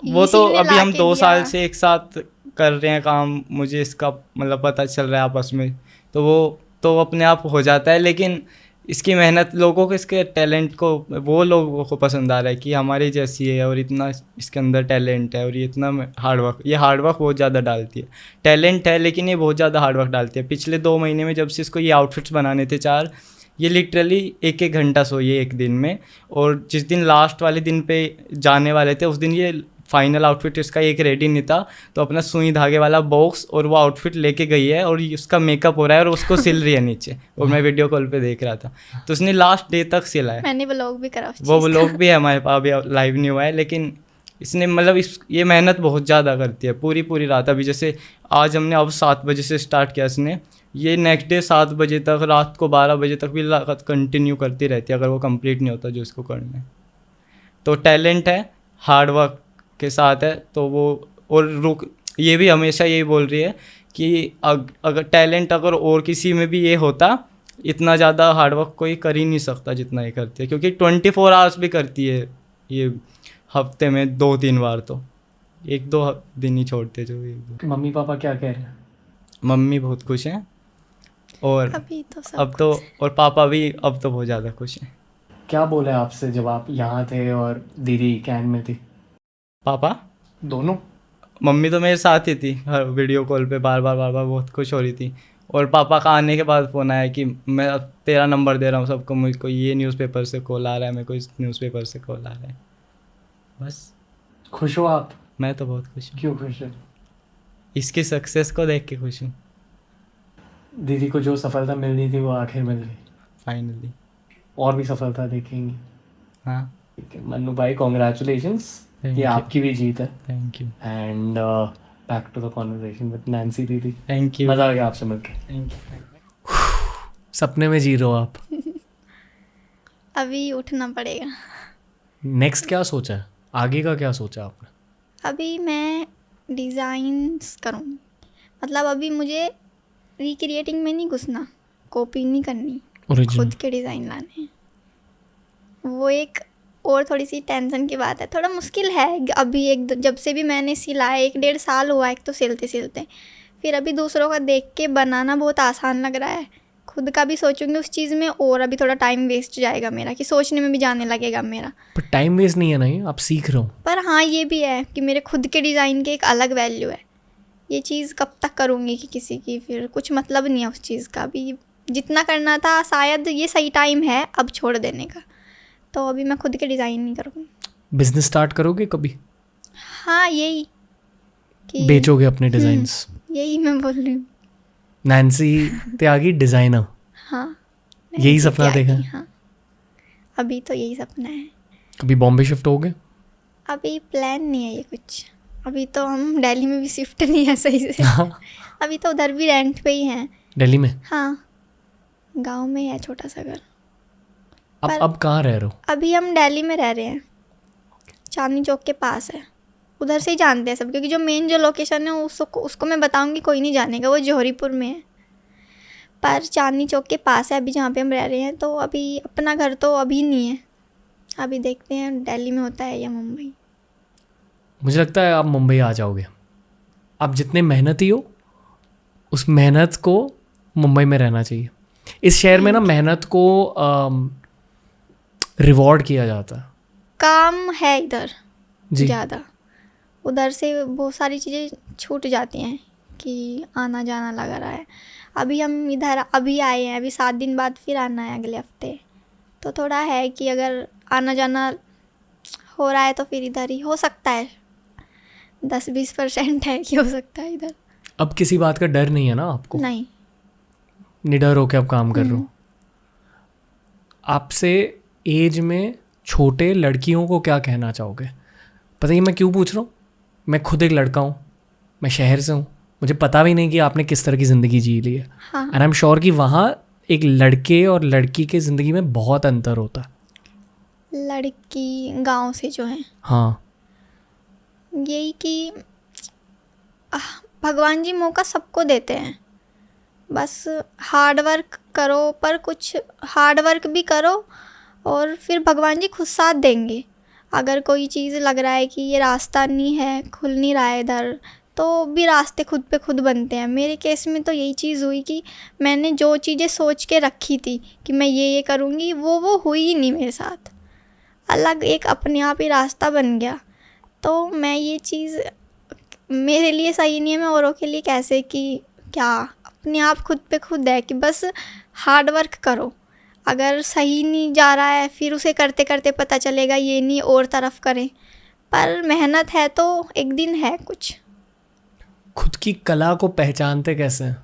वो तो इसी ने अभी हम लाके 2 साल दिया। से एक साथ कर रहे हैं काम, मुझे इसका मतलब पता चल रहा है आपस में, तो वो तो अपने आप हो जाता है। लेकिन इसकी मेहनत लोगों को, इसके टैलेंट को, वो लोगों को पसंद आ रहा है कि हमारी जैसी है और इतना इसके अंदर टैलेंट है और ये इतना हार्ड वर्क बहुत ज़्यादा डालती है। टैलेंट है लेकिन ये बहुत ज़्यादा हार्ड वर्क डालती है। पिछले 2 महीने में जब से इसको ये आउटफिट्स बनाने थे 4, ये लिटरली 1-1 घंटा सोई है एक दिन में। और जिस दिन लास्ट वाले दिन पे जाने वाले थे उस दिन ये फाइनल आउटफिट इसका एक रेडी नहीं था, तो अपना सुई धागे वाला बॉक्स और वो आउटफिट लेके गई है और उसका मेकअप हो रहा है और उसको सिल रही है नीचे, और मैं वीडियो कॉल पे देख रहा था। तो उसने लास्ट डे तक सिला है। मैंने व्लॉग भी करा उस वो चीज़ का। व्लॉग भी है हमारे पास, अभी लाइव नहीं हुआ है, लेकिन इसने मतलब ये मेहनत बहुत ज़्यादा करती है, पूरी रात। अभी जैसे आज हमने अब 7 बजे से स्टार्ट किया, इसने ये नेक्स्ट डे 7 बजे तक, रात को 12 बजे तक भी कंटिन्यू करती रहती है अगर वो कंप्लीट नहीं होता जो इसको करना है। तो टैलेंट है, हार्ड वर्क के साथ है, तो वो और ये भी हमेशा यही बोल रही है कि अगर टैलेंट अगर और किसी में भी ये होता, इतना ज़्यादा हार्डवर्क कोई कर ही नहीं सकता जितना ये करती है, क्योंकि 24 आवर्स भी करती है ये, हफ्ते में 2-3 बार, तो 1-2 दिन ही छोड़ते जो। मम्मी पापा क्या कह रहे हैं? मम्मी बहुत खुश हैं और अभी तो सब अब तो, और पापा भी अब तो बहुत ज़्यादा खुश हैं। क्या बोले आपसे जब आप यहाँ थे और दीदी कैन में थी? पापा दोनों? मम्मी तो मेरे साथ ही थी, हर वीडियो कॉल पे बार बार बहुत खुश हो रही थी। और पापा का आने के बाद फ़ोन आया कि मैं अब तेरा नंबर दे रहा हूँ सबको, मुझको ये न्यूज़पेपर से कॉल आ रहा है, मेरे को इस न्यूज़पेपर से कॉल आ रहा है। बस खुश हो आप? मैं तो बहुत खुश हूँ, क्यों खुश है? इसकी सक्सेस को देख के खुश हूँ। दीदी को जो सफलता मिलनी थी वो आखिर मिल गई, फाइनली। और भी सफलता देखेंगे। हाँ, ठीक है मन्नू भाई, कॉन्ग्रेचुलेशंस, Thank ये you. आपकी भी जीत है। Thank you. And back to the conversation with Nancy didi. Thank you. मज़ा आ गया आपसे मिलकर। Thank you. सपने में जी रहे हो आप। अभी उठना पड़ेगा। नेक्स्ट क्या सोचा है, आगे का क्या सोचा आपने? अभी मैं डिज़ाइंस करूँ, मतलब अभी मुझे रिक्रिएटिंग में नहीं घुसना, कॉपी नहीं करनी, ओरिजिनल। खुद के डिज़ाइन लाने हैं। वो एक और थोड़ी सी टेंशन की बात है, थोड़ा मुश्किल है अभी। जब से भी मैंने सिला है 1-1.5 साल हुआ एक तो सिलते, फिर अभी दूसरों का देख के बनाना बहुत आसान लग रहा है। खुद का भी सोचूंगी उस चीज़ में, और अभी थोड़ा टाइम वेस्ट जाएगा मेरा, कि सोचने में भी जाने लगेगा मेरा। पर टाइम वेस्ट नहीं है ना, ये आप सीख रहे हो। पर हाँ ये भी है कि मेरे खुद के डिज़ाइन के एक अलग वैल्यू है। ये चीज़ कब तक करूँगी कि किसी की, फिर कुछ मतलब नहीं है उस चीज़ का। अभी जितना करना था शायद ये सही टाइम है अब छोड़ देने का, तो अभी मैं खुद के डिज़ाइन नहीं करूँगी। बिजनेस स्टार्ट करोगे कभी? हाँ यही कि बेचोगे अपने डिजाइन्स? यही मैं बोल रही हूँ। नैंसी त्यागी डिजाइनर, हाँ यही सपना देखा है? हाँ अभी तो यही सपना है। कभी बॉम्बे शिफ्ट होगे? अभी प्लान नहीं है ये कुछ, अभी तो हम दिल्ली में भी शिफ्ट नहीं है सही से। अभी तो उधर भी रेंट पे ही हैं। दिल्ली में? हाँ गांव में है छोटा सा घर। अब कहाँ रह रहे हो? अभी हम दिल्ली में रह रहे हैं, चांदनी चौक के पास है। उधर से ही जानते हैं सब, क्योंकि जो मेन जो लोकेशन है उसको मैं बताऊंगी कोई नहीं जानेगा, वो जौहरीपुर में है। पर चांदनी चौक के पास है अभी जहाँ पे हम रह रहे हैं। तो अभी अपना घर तो अभी नहीं है, अभी देखते हैं दिल्ली में होता है या मुंबई। मुझे लगता है आप मुंबई आ जाओगे। आप जितने मेहनती हो उस मेहनत को मुंबई में रहना चाहिए। इस शहर में ना मेहनत को रिवॉर्ड किया जाता है। काम है इधर, जी। ज़्यादा, उधर से बहुत सारी चीज़ें छूट जाती हैं कि आना जाना लगा रहा है। अभी हम इधर अभी आए हैं, अभी 7 दिन बाद फिर आना है अगले हफ्ते, तो थोड़ा है कि अगर आना जाना हो रहा है तो फिर इधर ही हो सकता है, 10-20% है कि हो सकता है इधर। अब किसी बात का डर नहीं है ना आपको? नहीं। निडर होके आप काम कर रहे हो। आपसे एज में छोटे लड़कियों को क्या कहना चाहोगे? पता है मैं क्यों पूछ रहा हूँ? मैं खुद एक लड़का हूँ, मैं शहर से हूँ, मुझे पता भी नहीं कि आपने किस तरह की ज़िंदगी जी ली है। हाँ। एंड आई एम श्योर कि वहाँ एक लड़के और लड़की के ज़िंदगी में बहुत अंतर होता है। लड़की गांव से जो है, हाँ, यही कि भगवान जी मौका सबको देते हैं, बस हार्ड वर्क करो, पर कुछ हार्ड वर्क भी करो और फिर भगवान जी खुद साथ देंगे। अगर कोई चीज़ लग रहा है कि ये रास्ता नहीं है, खुल नहीं रहा है इधर, तो भी रास्ते खुद पे खुद बनते हैं। मेरे केस में तो यही चीज़ हुई कि मैंने जो चीज़ें सोच के रखी थी कि मैं ये करूँगी, वो हुई ही नहीं मेरे साथ, अलग एक अपने आप ही रास्ता बन गया। तो मैं ये चीज़ मेरे लिए सही नहीं है, मैं औरों के लिए कैसे कि क्या, अपने आप खुद पे खुद है कि बस हार्ड वर्क करो। अगर सही नहीं जा रहा है फिर उसे करते करते पता चलेगा, ये नहीं और तरफ करें, पर मेहनत है तो एक दिन है कुछ। खुद की कला को पहचानते कैसे हैं?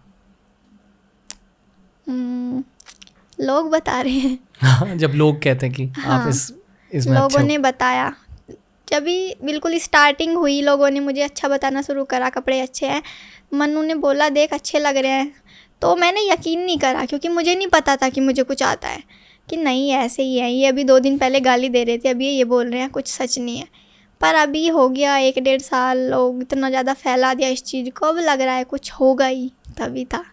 लोग बता रहे हैं। जब लोग कहते हैं कि हाँ, आप इसमें लोगों अच्छे हो। ने बताया, जब भी बिल्कुल स्टार्टिंग हुई लोगों ने मुझे अच्छा बताना शुरू करा, कपड़े अच्छे हैं, मन्नू ने बोला देख अच्छे लग रहे हैं, तो मैंने यकीन नहीं करा क्योंकि मुझे नहीं पता था कि मुझे कुछ आता है, कि नहीं ऐसे ही है, ये अभी 2 दिन पहले गाली दे रहे थे, अभी ये बोल रहे हैं, कुछ सच नहीं है। पर अभी हो गया 1-1.5 साल, लोग इतना ज़्यादा फैला दिया इस चीज़ को, अब लग रहा है कुछ होगा ही, तभी था।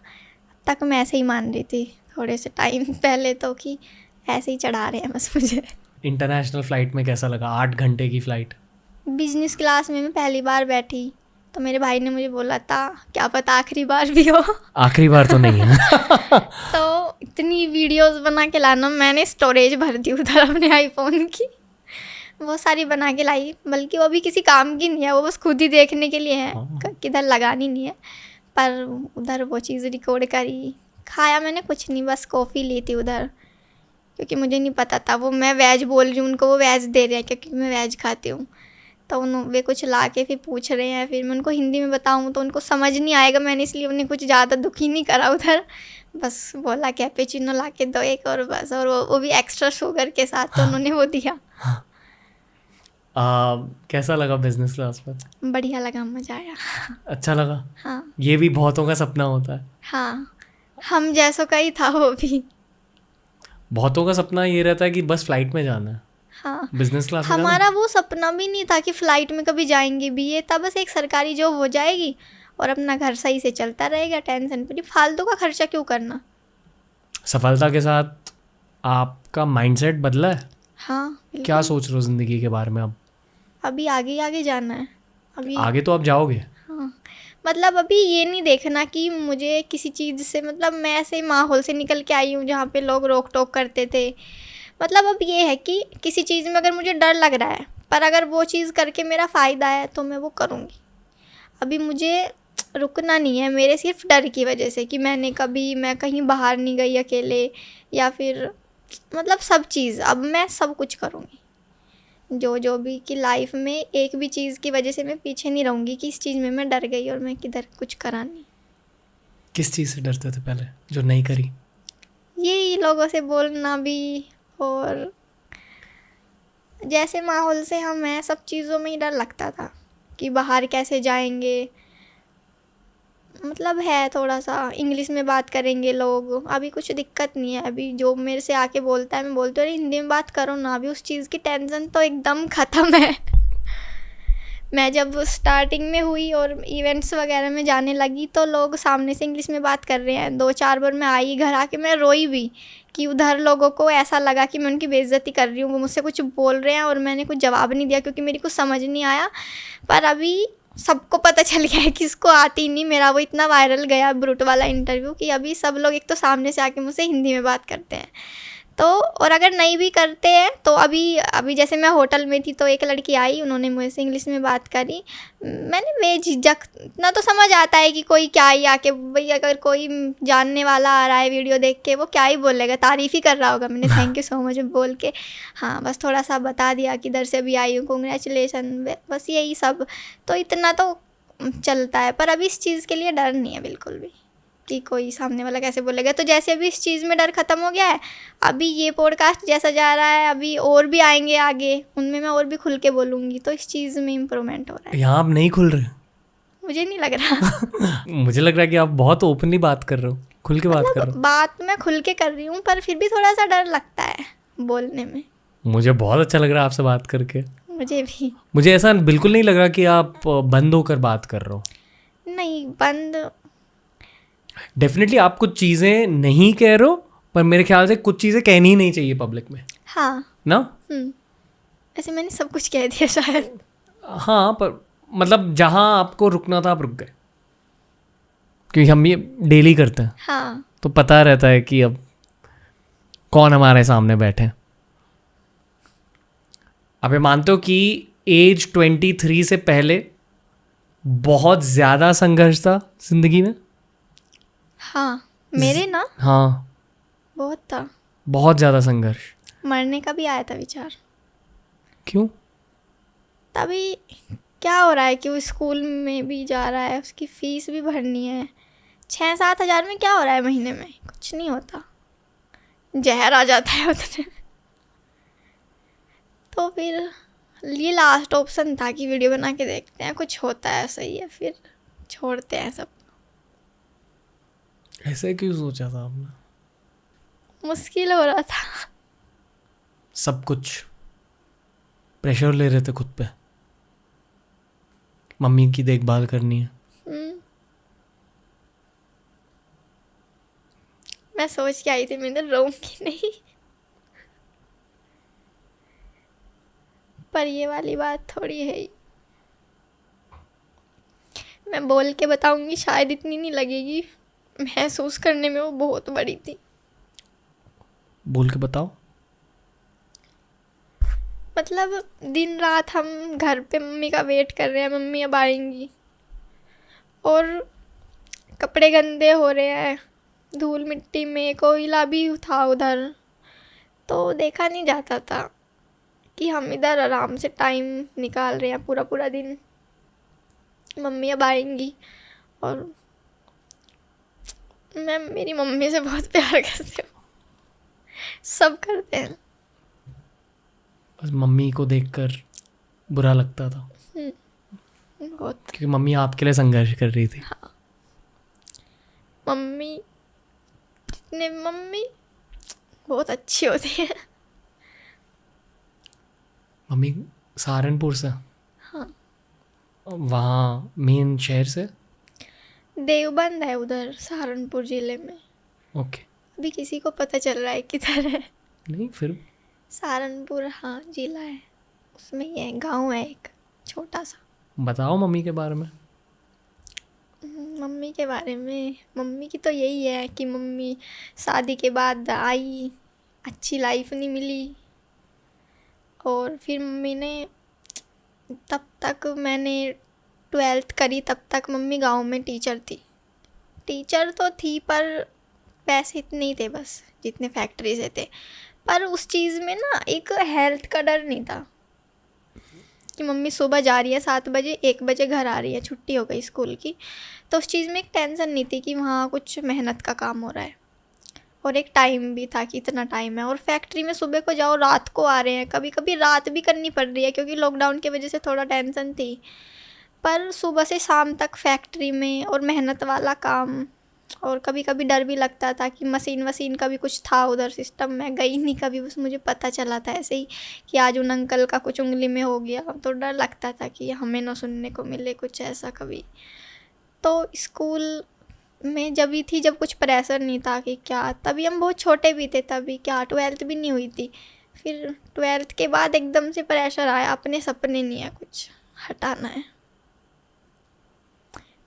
तक मैं ऐसे ही मान रही थी थोड़े से टाइम पहले तो कि ऐसे ही चढ़ा रहे हैं बस मुझे। इंटरनेशनल फ़्लाइट में कैसा लगा? 8 घंटे की फ़्लाइट। बिजनेस क्लास में मैं पहली बार बैठी तो मेरे भाई ने मुझे बोला था क्या पता आखिरी बार भी हो। आखिरी बार तो नहीं है। तो इतनी वीडियोस बना के लाना, मैंने स्टोरेज भर दी उधर अपने आईफोन की, बहुत सारी बना के लाई, बल्कि वो भी किसी काम की नहीं है, वो बस खुद ही देखने के लिए है, किधर लगानी नहीं है। पर उधर वो चीज़ रिकॉर्ड करी, खाया मैंने कुछ नहीं, बस कॉफ़ी ली थी उधर, क्योंकि मुझे नहीं पता था, वो मैं वेज बोल रही हूँ उनको, वो वेज दे रहे हैं क्योंकि मैं वेज खाती हूँ। तो वे कुछ ला के फिर पूछ रहे हैं, फिर मैं उनको हिंदी में बताऊँ तो उनको समझ नहीं आएगा, मैंने इसलिए उन्हें कुछ ज़्यादा दुखी नहीं करा उधर, बस बोला कैपेचिनो ला के दो एक, और बस, और वो भी एक्स्ट्रा शुगर के साथ, तो उन्होंने वो दिया। कैसा लगा बिजनेस क्लास में? बढ़िया लगा, मज़ा आया। अच्छा लगा? हाँ ये भी बहुतों का सपना होता है। हाँ, हम जैसों का ही था वो भी। बहुतों का सपना ये रहता है कि बस फ्लाइट में जाना है, हाँ, बिजनेस क्लास में हमारा वो सपना भी नहीं था कि फ़्लाइट में कभी जाएंगे भी, ये था बस एक सरकारी जॉब हो जाएगी और अपना घर सही से चलता रहेगा, टेंशन फ्री, फालतू का खर्चा क्यों करना। सफलता के साथ आपका माइंडसेट बदला है? हाँ बिल्कुल। क्या सोच रहे हो ज़िंदगी के बारे में अब? अभी आगे आगे जाना है, अभी आगे तो आप जाओगे। हाँ, मतलब अभी ये नहीं देखना कि मुझे किसी चीज़ से, मतलब मैं ऐसे माहौल से निकल के आई हूँ जहाँ पे लोग रोक टोक करते थे, मतलब अब ये है कि किसी चीज़ में अगर मुझे डर लग रहा है, पर अगर वो चीज़ करके मेरा फ़ायदा है तो मैं वो करूँगी। अभी मुझे रुकना नहीं है मेरे सिर्फ डर की वजह से कि मैं कहीं बाहर नहीं गई अकेले, या फिर मतलब सब चीज़, अब मैं सब कुछ करूँगी जो भी, कि लाइफ में एक भी चीज़ की वजह से मैं पीछे नहीं रहूँगी कि इस चीज़ में मैं डर गई और मैं किधर कुछ करा नहीं। किस चीज़ से डरते थे पहले जो नहीं करी? यही लोगों से बोलना भी, और जैसे माहौल से हम हैं, सब चीज़ों में ही डर लगता था कि बाहर कैसे जाएंगे, मतलब है थोड़ा सा इंग्लिश में बात करेंगे लोग, अभी कुछ दिक्कत नहीं है, अभी जो मेरे से आके बोलता है मैं बोलती हूँ अरे हिंदी में बात करो ना, अभी उस चीज़ की टेंशन तो एकदम ख़त्म है। मैं जब स्टार्टिंग में हुई और इवेंट्स वगैरह में जाने लगी तो लोग सामने से इंग्लिश में बात कर रहे हैं, 2-4 बार मैं आई, घर आके मैं रोई भी कि उधर लोगों को ऐसा लगा कि मैं उनकी बेइज्जती कर रही हूँ, वो मुझसे कुछ बोल रहे हैं और मैंने कुछ जवाब नहीं दिया क्योंकि मेरी कुछ समझ नहीं आया। पर अभी सबको पता चल गया है कि इसको आती नहीं, मेरा वो इतना वायरल गया ब्रूट वाला इंटरव्यू कि अभी सब लोग एक तो सामने से आके मुझसे हिंदी में बात करते हैं, तो और अगर नहीं भी करते हैं तो अभी जैसे मैं होटल में थी तो एक लड़की आई, उन्होंने मुझसे इंग्लिश में बात करी, मैंने बेझिझक, इतना तो समझ आता है कि कोई क्या ही आके, भाई अगर कोई जानने वाला आ रहा है वीडियो देख के वो क्या ही बोलेगा, तारीफ़ ही कर रहा होगा। मैंने थैंक यू सो मच बोल के हाँ बस थोड़ा सा बता दिया कि इधर से अभी आई हूँ, कॉन्ग्रेचुलेसन, बस यही सब। तो इतना तो चलता है, पर अभी इस चीज़ के लिए डर नहीं है बिल्कुल भी कि कोई सामने वाला कैसे बोलेगा। तो जैसे अभी इस चीज़ में डर ख़त्म हो गया है, अभी ये पॉडकास्ट जैसा जा रहा है, अभी और भी आएंगे आगे, उनमें मैं और भी खुल के बोलूँगी, तो इस चीज़ में इम्प्रूवमेंट हो रहा है। यहाँ आप नहीं खुल रहे? मुझे नहीं लग रहा मुझे लग रहा है कि आप बहुत ओपनली बात कर रहे हो, खुल के बात कर रहे हो। बात मैं खुल के कर रही हूँ, पर फिर भी थोड़ा सा डर लगता है बोलने में। मुझे बहुत अच्छा लग रहा है आपसे बात करके। मुझे भी। मुझे ऐसा बिल्कुल नहीं लग रहा कि आप बंद होकर बात कर रहे हो। नहीं बंद, डेफिनेटली आप कुछ चीज़ें नहीं कह रहे हो, पर मेरे ख्याल से कुछ चीज़ें कहनी ही नहीं चाहिए पब्लिक में हाँ ना। ऐसे मैंने सब कुछ कह दिया शायद। हाँ, पर मतलब जहाँ आपको रुकना था आप रुक गए, क्योंकि हम ये डेली करते हैं हाँ तो पता रहता है कि अब कौन हमारे सामने बैठे हैं। आप ये मानते हो कि एज 23 से पहले बहुत ज़्यादा संघर्ष था जिंदगी में? हाँ मेरे ना हाँ, बहुत था, बहुत ज़्यादा संघर्ष। मरने का भी आया था विचार। क्यों? तभी क्या हो रहा है कि वो स्कूल में भी जा रहा है, उसकी फ़ीस भी भरनी है, 6-7 हज़ार में क्या हो रहा है महीने में, कुछ नहीं होता, जहर आ जाता है उतने। तो फिर ये लास्ट ऑप्शन था कि वीडियो बना के देखते हैं, कुछ होता है सही है, फिर छोड़ते हैं सब। ऐसे क्यों सोचा था आपने? मुश्किल हो रहा था। सब कुछ प्रेशर ले रहे थे खुद पे, मम्मी की देखभाल करनी है। मैं सोच के आई थी मैं रोऊंगी नहीं, पर ये वाली बात थोड़ी है ही। मैं बोल के बताऊंगी शायद इतनी नहीं लगेगी, महसूस करने में वो बहुत बड़ी थी। बोल के बताओ। मतलब दिन रात हम घर पे मम्मी का वेट कर रहे हैं, मम्मी अब आएंगी, और कपड़े गंदे हो रहे हैं, धूल मिट्टी में, कोयला भी था उधर, तो देखा नहीं जाता था कि हम इधर आराम से टाइम निकाल रहे हैं पूरा पूरा दिन, मम्मी अब आएंगी। और मैं मेरी मम्मी से बहुत प्यार करती हूँ, सब करते हैं। बस मम्मी को देखकर बुरा लगता था बहुत। क्योंकि मम्मी आपके लिए संघर्ष कर रही थी। मम्मी बहुत अच्छी होती है। मम्मी सहारनपुर से? हाँ। वहाँ मेन शहर से? देवबंद है उधर सहारनपुर ज़िले में। ओके। अभी किसी को पता चल रहा है किधर है? नहीं फिर सहारनपुर हाँ ज़िला है, उसमें ही है, गांव है एक छोटा सा। बताओ मम्मी के बारे में। मम्मी के बारे में, मम्मी की तो यही है कि मम्मी शादी के बाद आई, अच्छी लाइफ नहीं मिली, और फिर मम्मी ने, तब तक मैंने 12th करी, तब तक मम्मी गांव में टीचर थी। टीचर तो थी पर पैसे इतने नहीं थे बस जितने फैक्ट्री से थे, पर उस चीज़ में ना एक हेल्थ का डर नहीं था कि मम्मी सुबह जा रही है 7 बजे, 1 बजे घर आ रही है, छुट्टी हो गई स्कूल की, तो उस चीज़ में एक टेंशन नहीं थी कि वहाँ कुछ मेहनत का काम हो रहा है, और एक टाइम भी था कि इतना टाइम है। और फैक्ट्री में सुबह को जाओ रात को आ रहे हैं, कभी कभी रात भी करनी पड़ रही है क्योंकि लॉकडाउन की वजह से थोड़ा टेंशन थी, पर सुबह से शाम तक फैक्ट्री में और मेहनत वाला काम। और कभी कभी डर भी लगता था कि मशीन वशीन का भी कुछ था उधर सिस्टम, में गई नहीं कभी, बस मुझे पता चला था ऐसे ही कि आज उन अंकल का कुछ उंगली में हो गया, तो डर लगता था कि हमें ना सुनने को मिले कुछ ऐसा कभी। तो स्कूल में जब भी थी जब कुछ प्रेशर नहीं था कि क्या, तभी हम बहुत छोटे भी थे, तभी क्या 12th भी नहीं हुई थी। फिर 12th के बाद एकदम से प्रेशर आया, अपने सपने नहीं है, कुछ हटाना है,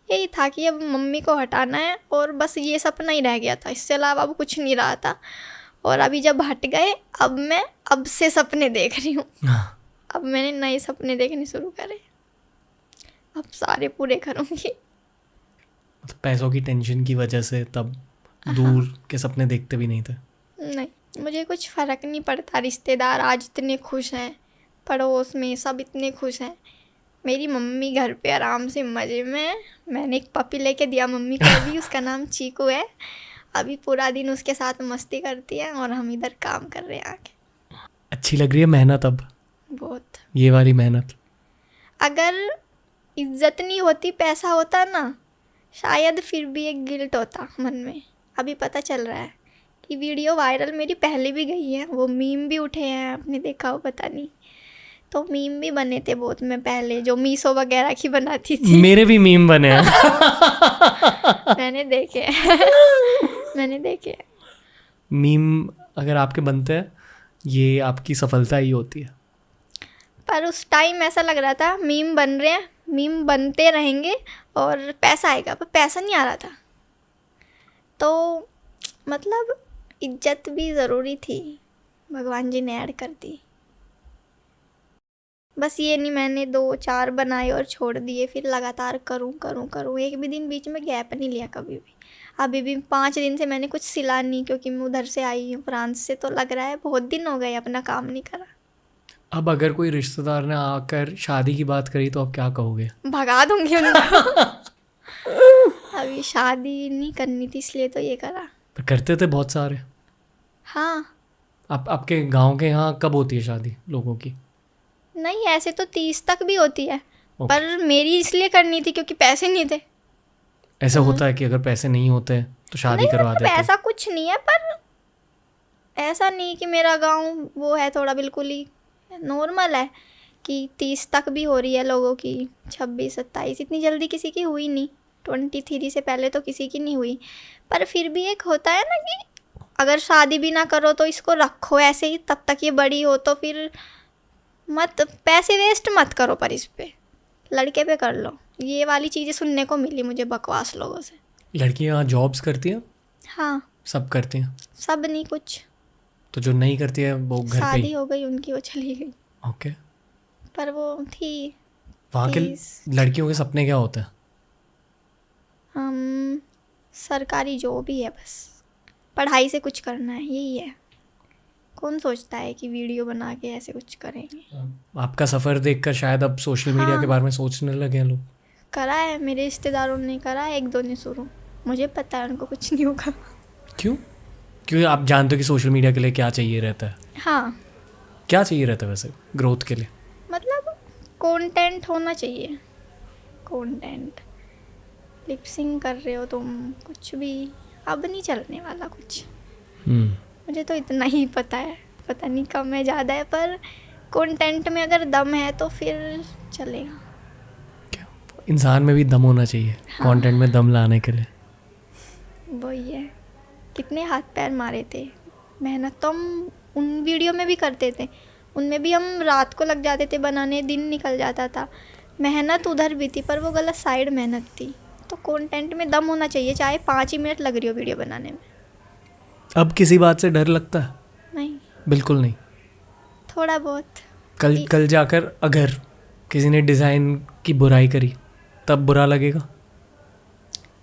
यही था कि अब मम्मी को हटाना है, और बस ये सपना ही रह गया था, इससे अलावा अब कुछ नहीं रहा था। और अभी जब हट गए अब से सपने देख रही हूँ। अब मैंने नए सपने देखने शुरू करे, अब सारे पूरे करूँगी। मतलब पैसों की टेंशन की वजह से तब दूर के सपने देखते भी नहीं थे? नहीं, मुझे कुछ फ़र्क नहीं पड़ता। रिश्तेदार आज इतने खुश हैं, पड़ोस में सब इतने खुश हैं, मेरी मम्मी घर पे आराम से मज़े में। मैंने एक पपी लेके दिया मम्मी को भी, उसका नाम चीकू है। अभी पूरा दिन उसके साथ मस्ती करती है और हम इधर काम कर रहे हैं आके। अच्छी लग रही है मेहनत अब? बहुत। ये वाली मेहनत? अगर इज्जत नहीं होती, पैसा होता ना, शायद फिर भी एक गिल्ट होता मन में। अभी पता चल रहा है कि वीडियो वायरल मेरी पहले भी गई है, वो मीम भी उठे हैं, आपने देखा हो पता नहीं। तो मीम भी बने थे बहुत में पहले, जो मीशो वगैरह की बनाती थी। मेरे भी मीम बने हैं। मैंने देखे मैंने देखे। मीम अगर आपके बनते हैं, ये आपकी सफलता ही होती है। पर उस टाइम ऐसा लग रहा था मीम बन रहे हैं, मीम बनते रहेंगे और पैसा आएगा, पर पैसा नहीं आ रहा था। तो मतलब इज्जत भी ज़रूरी थी, भगवान जी ने ऐड कर दी। बस ये नहीं मैंने 2-4 बनाए और छोड़ दिए, फिर लगातार करूँ। एक भी दिन बीच में गैप नहीं लिया कभी भी। अभी भी 5 दिन से मैंने कुछ सिला नहीं, क्योंकि मैं उधर से आई हूँ फ्रांस से, तो लग रहा है बहुत दिन हो गए अपना काम नहीं करा। अब अगर कोई रिश्तेदार ने आकर शादी की बात करी तो आप क्या कहोगे? भगा दूंगी उनको। अभी शादी नहीं करनी थी इसलिए तो ये करा। पर करते थे बहुत सारे। हाँ। आपके गांव के यहाँ कब होती है शादी लोगों की? नहीं, ऐसे तो 30 तक भी होती है। ओके। पर मेरी इसलिए करनी थी क्योंकि पैसे नहीं थे। ऐसा होता है कि अगर पैसे नहीं होते तो शादी नहीं, करवा मतलब देते? ऐसा कुछ नहीं है, पर ऐसा नहीं कि मेरा गांव वो है, थोड़ा बिल्कुल ही नॉर्मल है कि 30 तक भी हो रही है लोगों की, 26-27। इतनी जल्दी किसी की हुई नहीं, 23 से पहले तो किसी की नहीं हुई। पर फिर भी एक होता है ना कि अगर शादी भी ना करो तो इसको रखो ऐसे ही तब तक ये बड़ी हो, तो फिर मत पैसे वेस्ट मत करो, पर इस पे लड़के पे कर लो। ये वाली चीज़ें सुनने को मिली मुझे बकवास लोगों से। लड़कियाँ जॉब्स करती हैं? हाँ, सब करती हैं? सब नहीं, कुछ। तो जो नहीं करती है वो घर पे शादी ही? हो गई उनकी, वो चली गई। ओके। पर वो थी। वहाँ के 30। लड़कियों के सपने क्या होते हैं? सरकारी जॉब ही है, बस पढ़ाई से कुछ करना है, यही है। कौन सोचता है कि वीडियो बना के ऐसे कुछ करेंगे। आपका सफ़र देखकर शायद अब सोशल मीडिया के बारे में सोचने लगे हैं लोग। करा है, मेरे रिश्तेदारों ने करा है, 1-2 ने शुरू। मुझे पता है उनको कुछ नहीं होगा। क्यों? क्योंकि आप जानते हो कि सोशल मीडिया के लिए क्या चाहिए रहता है। हाँ, क्या चाहिए रहता है वैसे ग्रोथ के लिए? मतलब कंटेंट होना चाहिए। कंटेंट लिपसिंग कर रहे हो तुम, कुछ भी अब नहीं चलने वाला कुछ। मुझे तो इतना ही पता है, पता नहीं कम है ज़्यादा है, पर कंटेंट में अगर दम है तो फिर चलेगा। इंसान में भी दम होना चाहिए कंटेंट में दम लाने के लिए। वही है, कितने हाथ पैर मारे थे, मेहनत तो हम उन वीडियो में भी करते थे, उनमें भी हम रात को लग जाते थे बनाने, दिन निकल जाता था। मेहनत उधर भी थी, पर वो गलत साइड मेहनत थी। तो कंटेंट में दम होना चाहिए, चाहे 5 ही मिनट लग रही हो वीडियो बनाने में। अब किसी बात से डर लगता है? नहीं, बिल्कुल नहीं। थोड़ा बहुत। कल जाकर अगर किसी ने डिज़ाइन की बुराई करी तब बुरा लगेगा?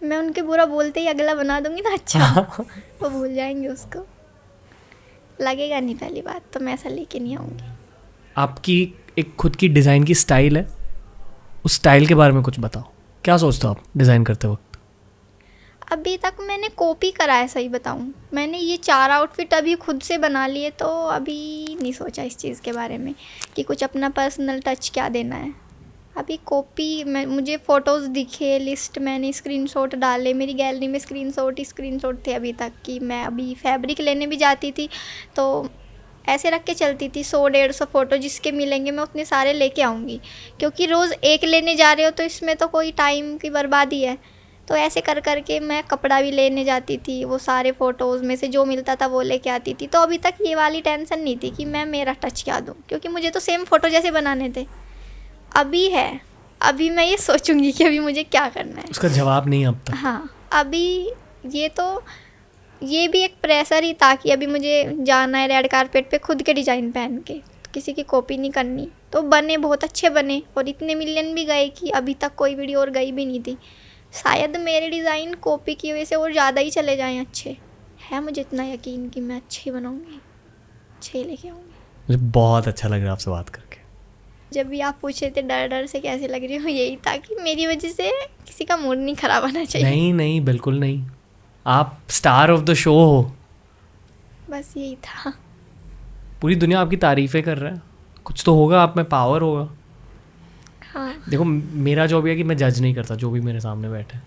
मैं उनके बुरा बोलते ही अगला बना दूंगी ना अच्छा। वो भूल जाएंगे उसको, लगेगा नहीं पहली बात, तो मैं ऐसा लेके नहीं आऊँगी। आपकी एक खुद की डिज़ाइन की स्टाइल है, उस स्टाइल के बारे में कुछ बताओ। क्या सोचते हो आप डिज़ाइन करते वक्त? अभी तक मैंने कॉपी करा है, सही बताऊँ। मैंने ये 4 आउटफिट अभी खुद से बना लिए, तो अभी नहीं सोचा इस चीज़ के बारे में कि कुछ अपना पर्सनल टच क्या देना है। अभी कॉपी मुझे फ़ोटोज़ दिखे, लिस्ट मैंने स्क्रीनशॉट डाले, मेरी गैलरी में स्क्रीनशॉट थे अभी तक कि मैं अभी फैब्रिक लेने भी जाती थी तो ऐसे रख के चलती थी। 100-150 फ़ोटो जिसके मिलेंगे मैं उतने सारे लेके आऊँगी, क्योंकि रोज़ एक लेने जा रहे हो तो इसमें तो कोई टाइम की बर्बादी है। तो ऐसे कर के मैं कपड़ा भी लेने जाती थी, वो सारे फ़ोटोज़ में से जो मिलता था वो लेके आती थी। तो अभी तक ये वाली टेंशन नहीं थी कि मैं मेरा टच क्या दूँ, क्योंकि मुझे तो सेम फ़ोटो जैसे बनाने थे। अभी है, अभी मैं ये सोचूंगी कि अभी मुझे क्या करना है। उसका जवाब नहीं अब तक? हाँ, अभी ये तो ये भी एक प्रेशर ही था कि अभी मुझे जाना है रेड कारपेट पे खुद के डिज़ाइन पहन के, तो किसी की कॉपी नहीं करनी। तो बने, बहुत अच्छे बने और इतने मिलियन भी गए कि अभी तक कोई वीडियो और गई भी नहीं थी। शायद मेरे डिज़ाइन कॉपी की वजह से और ज़्यादा ही चले जाएँ अच्छे। है मुझे इतना यकीन कि मैं अच्छे ही बनाऊँगी, अच्छे ही लेके आऊँगी। मुझे बहुत अच्छा लग रहा है आपसे बात करके। जब भी आप पूछ रहे थे डर डर से कैसे लग रही हो, यही था कि मेरी वजह से किसी का मूड नहीं ख़राब होना चाहिए। नहीं नहीं, बिल्कुल नहीं, आप स्टार ऑफ द शो हो। बस यही था। पूरी दुनिया आपकी तारीफ़ें कर रहा है, कुछ तो होगा आप में, पावर होगा। हाँ, देखो मेरा जॉब ये है कि मैं जज नहीं करता जो भी मेरे सामने बैठे,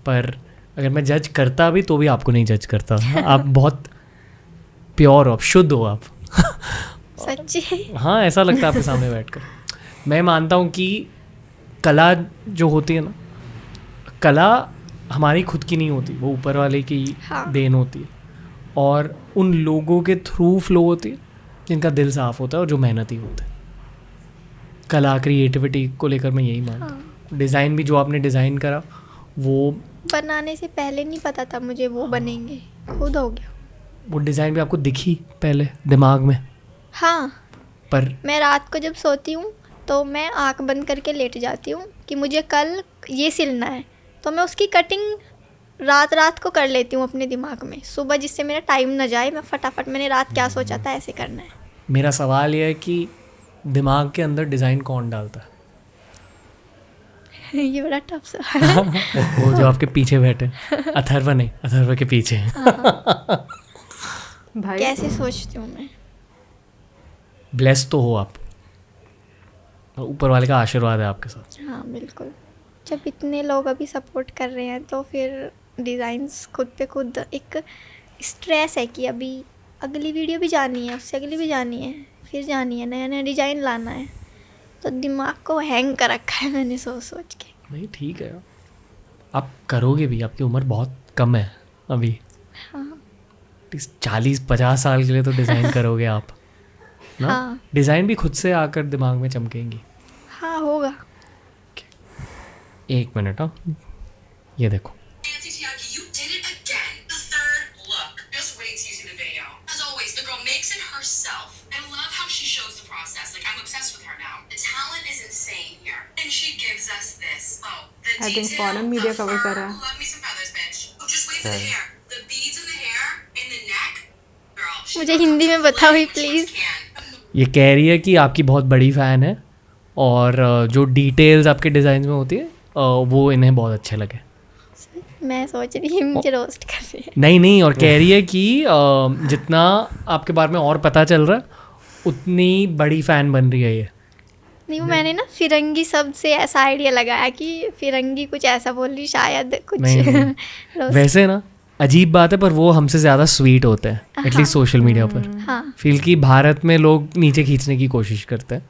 पर अगर मैं जज करता भी तो भी आपको नहीं जज करता। आप बहुत प्योर हो, आप शुद्ध हो आप। सच्ची। हाँ, ऐसा लगता है आपके सामने बैठकर। मैं मानता हूँ कि कला जो होती है ना, कला हमारी खुद की नहीं होती, वो ऊपर वाले की हाँ। देन होती है, और उन लोगों के थ्रू फ्लो होती है जिनका दिल साफ होता है और जो मेहनती होते हैं। कला, क्रिएटिविटी को लेकर मैं यही मानता हूँ। डिज़ाइन भी जो आपने डिज़ाइन करा वो बनाने से पहले नहीं पता था मुझे वो बनेंगे, खुद हो गया। वो डिज़ाइन भी आपको दिखी पहले दिमाग में? हाँ, पर मैं रात को जब सोती हूँ तो मैं आंख बंद करके लेट जाती हूँ कि मुझे कल ये सिलना है, तो मैं उसकी कटिंग रात को कर लेती हूँ अपने दिमाग में। सुबह जिससे मेरा टाइम ना जाए, मैं फटाफट मैंने रात क्या सोचा था ऐसे करना है। मेरा सवाल ये है कि दिमाग के अंदर डिज़ाइन कौन डालता है? ये बड़ा टफ सवाल है। वो जो आपके पीछे बैठे, अथर्व नहीं, अथर्व के पीछे। भाई कैसे सोचती हूँ मैं। ब्लेस तो हो आप, और ऊपर वाले का आशीर्वाद है आपके साथ। हाँ बिल्कुल। जब इतने लोग अभी सपोर्ट कर रहे हैं तो फिर डिज़ाइंस खुद पे खुद एक स्ट्रेस है कि अभी अगली वीडियो भी जानी है, उससे अगली भी जानी है, फिर जानी है, नया नया डिज़ाइन लाना है, तो दिमाग को हैंग कर रखा है मैंने सोच के। नहीं ठीक है, आप करोगे भी, आपकी उम्र बहुत कम है अभी। हाँ 40-50 साल के लिए तो डिज़ाइन करोगे आप ना? हाँ डिज़ाइन भी खुद से आकर दिमाग में चमकेंगी। हाँ होगा। 1 मिनट, हाँ ये देखो। Nancy Tiaki, you did it again. The third look. Just wait till you see the video. As always, the girl makes it herself. I love how she shows the process. Like, I'm obsessed with her now. The talent is insane here. And she gives us this. Oh, the I think detail, foreign media the cover fur. कर रहा है। Love me some feathers, bitch. Oh, just wait for the hair. The beads in the hair, in the neck. Girl, she मुझे goes Hindi from में बताओ ही which ones please. can. ये कह रही है कि आपकी बहुत बड़ी फ़ैन है और जो डिटेल्स आपके डिज़ाइन में होती है वो इन्हें बहुत अच्छे लगे। मैं सोच रही हूँ मुझे रोस्ट कर रही है। नहीं, और कह रही है कि जितना आपके बारे में और पता चल रहा है उतनी बड़ी फ़ैन बन रही है ये। नहीं वो मैंने ना फिरंगी शब्द से ऐसा आइडिया लगाया कि फिरंगी कुछ ऐसा बोल रही, शायद कुछ नहीं। रोस्ट। वैसे ना अजीब बात है, पर वो हमसे ज़्यादा स्वीट होते हैं, एटलीस्ट सोशल मीडिया पर। हाँ फील कि भारत में लोग नीचे खींचने की कोशिश करते हैं,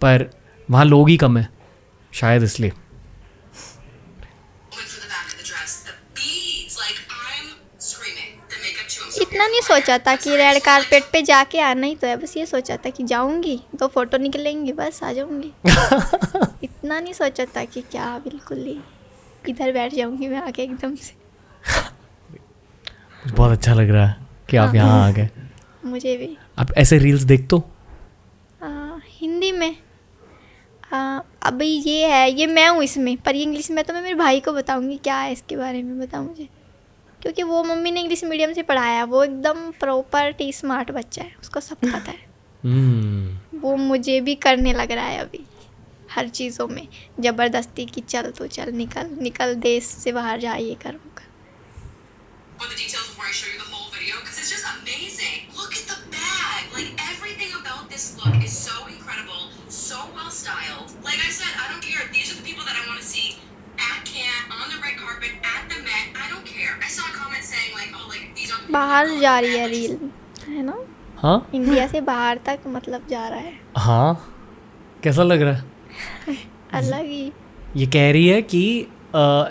पर वहाँ लोग ही कम है, शायद इसलिए। Went for the back of the dress. The beads, like, I'm screaming. The makeup too. I'm so इतना नहीं सोचा था कि रेड कारपेट पे जाके आना ही तो है, बस ये सोचा था कि जाऊंगी तो फोटो निकलेंगी, बस आ जाऊंगी। इतना नहीं सोचा था कि क्या बिल्कुल ही इधर बैठ जाऊंगी मैं आके एकदम से। बहुत अच्छा लग रहा है कि आप यहाँ आ गए। मुझे भी। आप ऐसे रील्स देखते हो? हिंदी में अभी ये है, ये मैं हूँ इसमें, पर ये इंग्लिश में तो मैं मेरे भाई को बताऊंगी क्या है इसके बारे में, बताओ मुझे, क्योंकि वो मम्मी ने इंग्लिश मीडियम से पढ़ाया, वो एकदम प्रॉपर टी स्मार्ट बच्चा है, उसको सब पता है। वो मुझे भी करने लग रहा है अभी हर चीज़ों में ज़बरदस्ती की, चल तो चल, निकल देश से बाहर जा, ये करूँगा। But the details before I show you the whole video, because it's just amazing. Look at the bag. Like, everything about this look is so incredible, so well styled. Like I said, I don't care. These are the people that I want to see at Cannes, on the red carpet, at the Met. I don't care. I saw a comment saying like, oh, like these are the people बाहर that जा go रही है to the reel, है ना? हाँ India से बाहर तक मतलब जा रहा है, हाँ, कैसा लग रहा है? अलग ही। ये कह रही है कि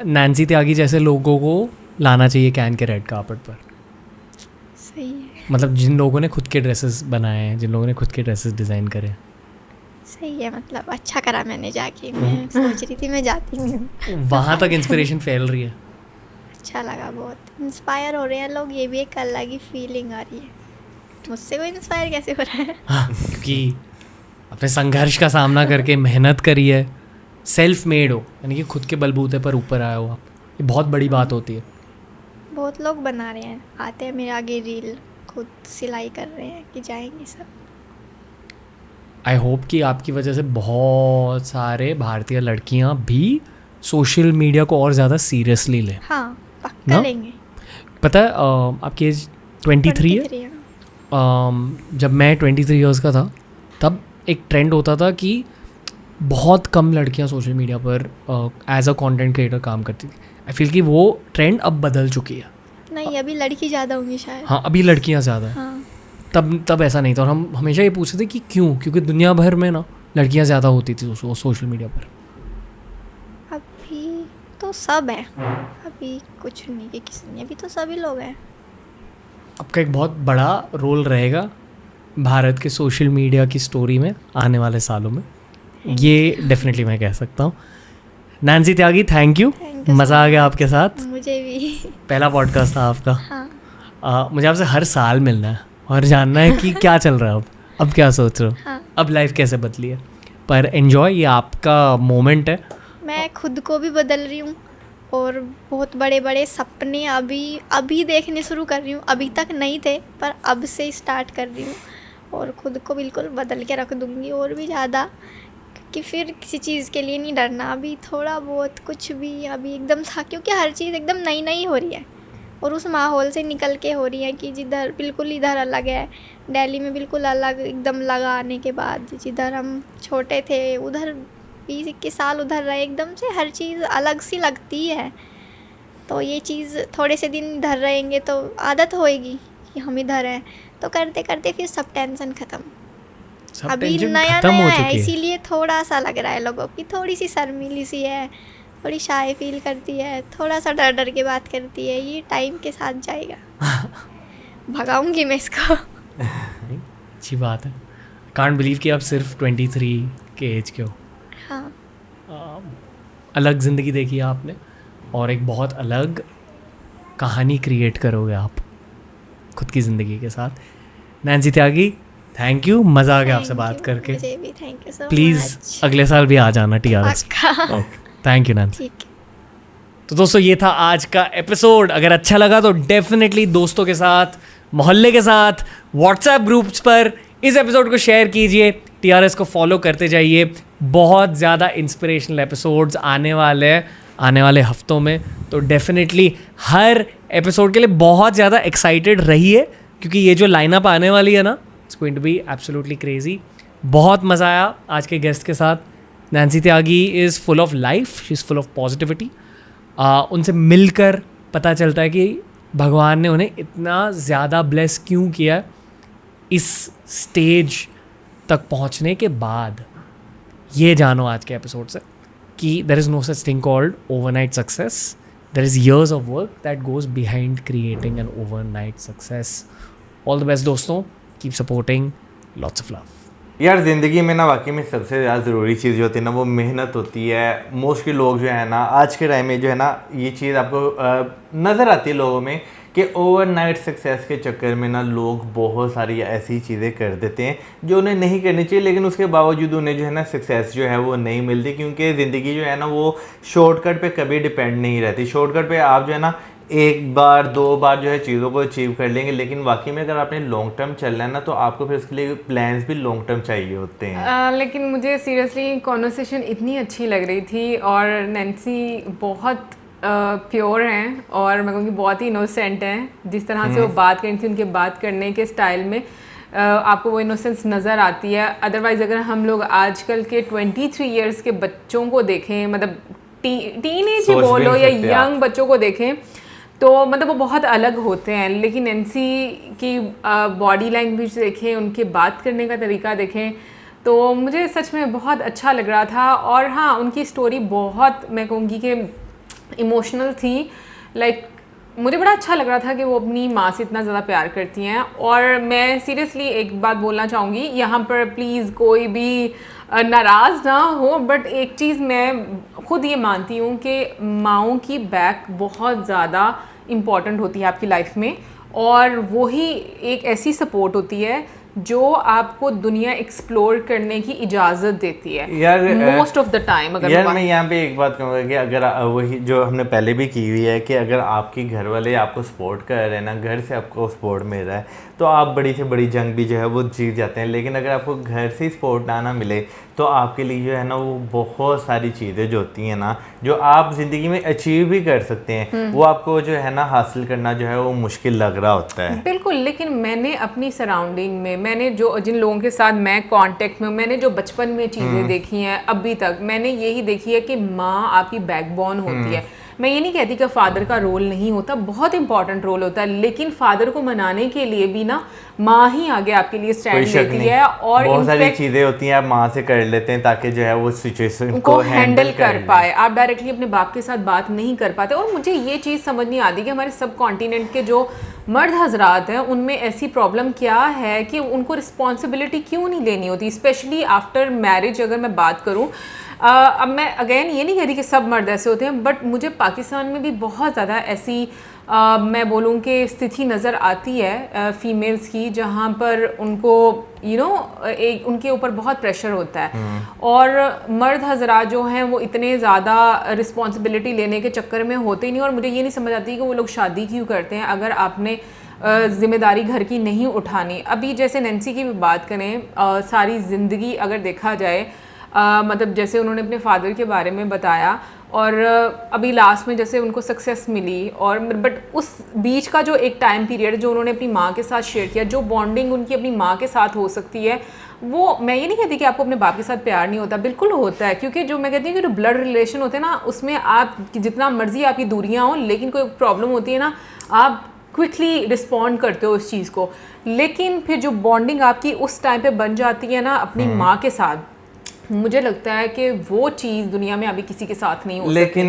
नैन्सी त्यागी जैसे लोगों को लाना चाहिए कैन के रेड कार्पेट पर। सही है, मतलब जिन लोगों ने खुद के ड्रेसेस बनाए हैं, जिन लोगों ने खुद के ड्रेसेस डिज़ाइन करे हैं। सही है, मतलब अच्छा करा मैंने जाके, मैं सोच रही थी मैं जाती नहीं हूँ। वहाँ तक इंस्पिरेशन फैल रही है। अच्छा लगा, बहुत इंस्पायर हो रहे हैं लोग, ये भी एक अलग ही फीलिंग आ रही है। मुझसे कोई इंस्पायर कैसे हो रहा है? हाँ, क्योंकि अपने संघर्ष का सामना करके मेहनत करी है, सेल्फ मेड हो, यानी कि खुद के बलबूते पर ऊपर आए हो आप, ये बहुत बड़ी बात होती है। बहुत लोग बना रहे हैं, आते हैं मेरे आगे रील, खुद सिलाई कर रहे हैं कि जाएंगे सब। आई होप कि आपकी वजह से बहुत सारे भारतीय लड़कियां भी सोशल मीडिया को और ज़्यादा सीरियसली लें। हाँ पक्का ना? लेंगे। पता है आपकी एज 23 है? 23 है। जब मैं 23 ईयर्स का था तब एक ट्रेंड होता था कि बहुत कम लड़कियां सोशल मीडिया पर एज अ कंटेंट क्रिएटर काम करती थी। आई फील कि वो ट्रेंड अब बदल चुकी है। नहीं अभी लड़की ज़्यादा होंगी शायद। हाँ अभी लड़कियां ज़्यादा हैं। हाँ तब ऐसा नहीं था, और हम हमेशा ये पूछते थे कि क्यों, क्योंकि दुनिया भर में ना लड़कियां ज़्यादा होती थी सोशल मीडिया पर। अभी तो सब है, अभी कुछ नहीं कि किसी नहीं, अभी तो सभी लोग हैं। आपका एक बहुत बड़ा रोल रहेगा भारत के सोशल मीडिया की स्टोरी में आने वाले सालों में, ये डेफिनेटली मैं कह सकता हूँ। Nancy Tyagi, thank you, Thank you मज़ा आ so गया आपके साथ। मुझे भी। पहला पॉडकास्ट था आपका। हाँ मुझे आपसे हर साल मिलना है और जानना है कि क्या चल रहा है अब क्या सोच रहे हो, हाँ। अब लाइफ कैसे बदली है। पर एन्जॉय, ये आपका मोमेंट है। मैं खुद को भी बदल रही हूँ और बहुत बड़े बड़े सपने अभी देखने शुरू कर रही हूँ। अभी तक नहीं थे पर अब से स्टार्ट कर रही हूँ और खुद को बिल्कुल बदल के रख दूँगी और भी ज़्यादा, कि फिर किसी चीज़ के लिए नहीं डरना। अभी थोड़ा बहुत कुछ भी अभी एकदम था, क्योंकि हर चीज़ एकदम नई नई हो रही है और उस माहौल से निकल के हो रही है कि जिधर बिल्कुल इधर अलग है, दिल्ली में बिल्कुल अलग एकदम लगा आने के बाद, जिधर हम छोटे थे उधर 20-21 साल उधर रहे, एकदम से हर चीज़ अलग सी लगती है। तो ये चीज़ थोड़े से दिन इधर रहेंगे तो आदत होएगी कि हम इधर हैं, तो करते करते फिर सब टेंशन ख़त्म। सब अभी टेंशन नया खत्म हो नया है, चुकी है। इसीलिए थोड़ा सा लग रहा है लोगों की, थोड़ी सी शर्मीली सी है, थोड़ी शाय फील करती है, थोड़ा सा डर डर के बात करती है। ये टाइम के साथ जाएगा। भगाऊंगी मैं इसको। अच्छी बात है। कांट बिलीव कि आप सिर्फ 23 के एज के हो। हाँ अलग ज़िंदगी देखी है आपने और एक बहुत अलग कहानी क्रिएट करोगे आप खुद की ज़िंदगी के साथ। नैन्सी त्यागी, थैंक यू, मज़ा आ गया आपसे Thank बात you, करके। मुझे भी thank you so much. Please अगले साल भी आ जाना TRS। पक्का। Thank you Nancy. ठीक है। तो दोस्तों ये था आज का एपिसोड। अगर अच्छा लगा तो डेफिनेटली दोस्तों के साथ, मोहल्ले के साथ, व्हाट्सएप ग्रुप्स पर इस एपिसोड को शेयर कीजिए। TRS को फॉलो करते जाइए। बहुत ज़्यादा इंस्पिरेशनल एपिसोड्स आने वाले हैं आने वाले हफ्तों में, तो डेफिनेटली हर एपिसोड के लिए बहुत ज़्यादा एक्साइटेड रहिए, क्योंकि ये जो लाइनअप आने वाली है ना, it's going to be absolutely crazy. बहुत मज़ा आया आज के गेस्ट के साथ। Nancy Tyagi is full of life, she is full of positivity. उनसे मिलकर पता चलता है कि भगवान ने उन्हें इतना ज़्यादा ब्लेस क्यों किया इस स्टेज तक पहुंचने के बाद। ये जानो आज के एपिसोड से कि there is no such thing called overnight success, there is years of work that goes behind creating an overnight success. All the best दोस्तों, keep supporting, lots of love. यार ज़िंदगी में ना वाकई में सबसे ज़्यादा ज़रूरी चीज़ जो होती है ना वो मेहनत होती है। मोस्टली लोग जो है ना आज के टाइम में जो है ना ये चीज़ आपको नज़र आती है लोगों में कि ओवरनाइट सक्सेस के चक्कर में ना लोग बहुत सारी ऐसी चीज़ें कर देते हैं जो उन्हें नहीं करनी चाहिए, लेकिन उसके बावजूद उन्हें जो है ना सक्सेस जो है वो नहीं मिलती, क्योंकि ज़िंदगी जो है ना वो शॉर्टकट पे कभी डिपेंड नहीं रहती। शॉर्टकट पे आप जो है ना एक बार दो बार जो है चीज़ों को अचीव कर लेंगे, लेकिन वाकई में अगर आपने लॉन्ग टर्म चलना है ना तो आपको फिर उसके लिए प्लान्स भी लॉन्ग टर्म चाहिए होते हैं। लेकिन मुझे सीरियसली कॉन्वर्सेशन इतनी अच्छी लग रही थी और नैन्सी बहुत प्योर हैं और मैं कहूँगी बहुत ही इनोसेंट हैं। जिस तरह से वो बात करनी थी, उनके बात करने के स्टाइल में आपको वो इनोसेंस नज़र आती है। अदरवाइज़ अगर हम लोग आजकल के 23 ईयर्स के बच्चों को देखें, मतलब टीनेज ही बोलो या यंग बच्चों को देखें, तो मतलब वो बहुत अलग होते हैं। लेकिन नैन्सी की बॉडी लैंग्वेज देखें, उनके बात करने का तरीका देखें, तो मुझे सच में बहुत अच्छा लग रहा था। और हाँ, उनकी स्टोरी बहुत मैं कहूँगी कि इमोशनल थी। लाइक मुझे बड़ा अच्छा लग रहा था कि वो अपनी माँ से इतना ज़्यादा प्यार करती हैं। और मैं सीरियसली एक बात बोलना चाहूँगी यहाँ पर, प्लीज़ कोई भी नाराज़ ना हो, बट एक चीज़ मैं खुद ये मानती हूँ कि माँओं की बैक बहुत ज़्यादा इम्पॉर्टेंट होती है आपकी लाइफ में, और वही एक ऐसी सपोर्ट होती है जो आपको दुनिया एक्सप्लोर करने की इजाज़त देती है यार मोस्ट ऑफ द टाइम। अगर यार मैं यहाँ पे एक बात कहूँगा कि अगर वही जो हमने पहले भी की हुई है कि अगर आपके घर वाले आपको सपोर्ट कर रहे हैं ना, घर से आपको सपोर्ट मिल रहा है, तो आप बड़ी से बड़ी जंग भी जो है वो जीत जाते हैं। लेकिन अगर आपको घर से सपोर्ट ना मिले तो आपके लिए जो है ना वो बहुत सारी चीज़ें जो होती हैं ना, जो आप ज़िंदगी में अचीव भी कर सकते हैं, वो आपको जो है ना हासिल करना जो है वो मुश्किल लग रहा होता है। बिल्कुल। लेकिन मैंने अपनी सराउंडिंग में, मैंने जो जिन लोगों के साथ मैं कांटेक्ट में, मैंने जो बचपन में चीज़ें देखी हैं अभी तक, मैंने यही देखी है कि माँ आपकी बैकबोन होती है। मैं ये नहीं कहती कि फादर का रोल नहीं होता, बहुत इंपॉर्टेंट रोल होता है, लेकिन फादर को मनाने के लिए भी ना माँ ही आगे आपके लिए स्टैंड लेती है। और बहुत सारी चीज़ें होती हैं आप माँ से कर लेते हैं ताकि जो है वो सिचुएशन को हैंडल कर पाए। आप डायरेक्टली अपने बाप के साथ बात नहीं कर पाते। और मुझे ये चीज़ समझ नहीं आती कि हमारे सब कॉन्टिनेंट के जो मर्द हजरात हैं उनमें ऐसी प्रॉब्लम क्या है कि उनको रिस्पॉन्सिबिलिटी क्यों नहीं लेनी होती, स्पेशली आफ्टर मैरिज। अगर मैं बात करूँ, अब मैं अगेन ये नहीं कह रही कि सब मर्द ऐसे होते हैं, बट मुझे पाकिस्तान में भी बहुत ज़्यादा ऐसी मैं बोलूँ कि स्थिति नज़र आती है फीमेल्स की, जहाँ पर उनको एक उनके ऊपर बहुत प्रेशर होता है, और मर्द हजरात जो हैं वो इतने ज़्यादा रिस्पॉन्सिबिलिटी लेने के चक्कर में होते ही नहीं। और मुझे ये नहीं समझ आती कि वो लोग शादी क्यों करते हैं अगर आपने ज़िम्मेदारी घर की नहीं उठानी। अभी जैसे नैन्सी की भी बात करें, सारी ज़िंदगी अगर देखा जाए, मतलब जैसे उन्होंने अपने फादर के बारे में बताया, और अभी लास्ट में जैसे उनको सक्सेस मिली, और बट उस बीच का जो एक टाइम पीरियड जो उन्होंने अपनी माँ के साथ शेयर किया, जो बॉन्डिंग उनकी अपनी माँ के साथ हो सकती है, वो मैं ये नहीं कहती कि आपको अपने बाप के साथ प्यार नहीं होता, बिल्कुल होता है। क्योंकि जो मैं कहती हूँ कि जो ब्लड रिलेशन होते हैं ना, उसमें आप जितना मर्जी आपकी दूरियाँ हों, लेकिन कोई प्रॉब्लम होती है ना, आप क्विकली रिस्पॉन्ड करते हो उस चीज़ को। लेकिन फिर जो बॉन्डिंग आपकी उस टाइम पे बन जाती है ना अपनी माँ के साथ, मुझे लगता है कि वो चीज़ दुनिया में अभी किसी के साथ नहीं हो लेकिन